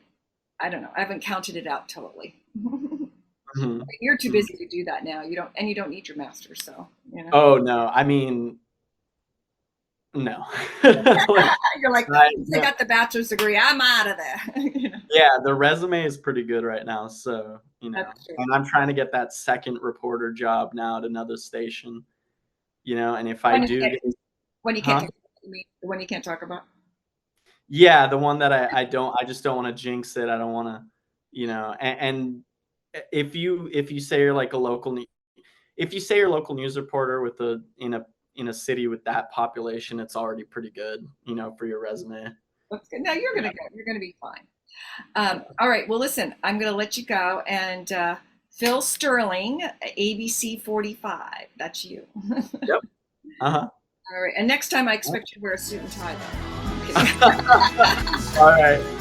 [SPEAKER 2] I don't know. I haven't counted it out totally.
[SPEAKER 3] Mhm,
[SPEAKER 2] You're too
[SPEAKER 3] mhm.
[SPEAKER 2] busy to do that now. You don't need your master's, so
[SPEAKER 3] Oh no, I mean no. Like,
[SPEAKER 2] You're like, once I
[SPEAKER 3] no,
[SPEAKER 2] got the bachelor's degree, I'm out of there.
[SPEAKER 3] yeah, the resume is pretty good right now, so
[SPEAKER 2] That's true.
[SPEAKER 3] and I'm trying to get that second reporter job now at another station, and if I
[SPEAKER 2] When you
[SPEAKER 3] do
[SPEAKER 2] can't,
[SPEAKER 3] get,
[SPEAKER 2] when you can't
[SPEAKER 3] huh?
[SPEAKER 2] talk, when you can't talk about.
[SPEAKER 3] Yeah, the one that I just don't wanna jinx it, I don't wanna, and if you say you're like a local ne if you say you're a local news reporter with a in a city with that population, it's already pretty good, for your resume.
[SPEAKER 2] That's good. No, you're
[SPEAKER 3] Yeah,
[SPEAKER 2] gonna go. You're gonna be fine.
[SPEAKER 3] yeah.
[SPEAKER 2] All right. Well, listen, I'm gonna let you go. And Phil Sterling, ABC 45. That's you.
[SPEAKER 3] Yep. Uh-huh.
[SPEAKER 2] All right. And next time, I expect you to wear a suit and tie. Though. I'm kidding.
[SPEAKER 3] Alright.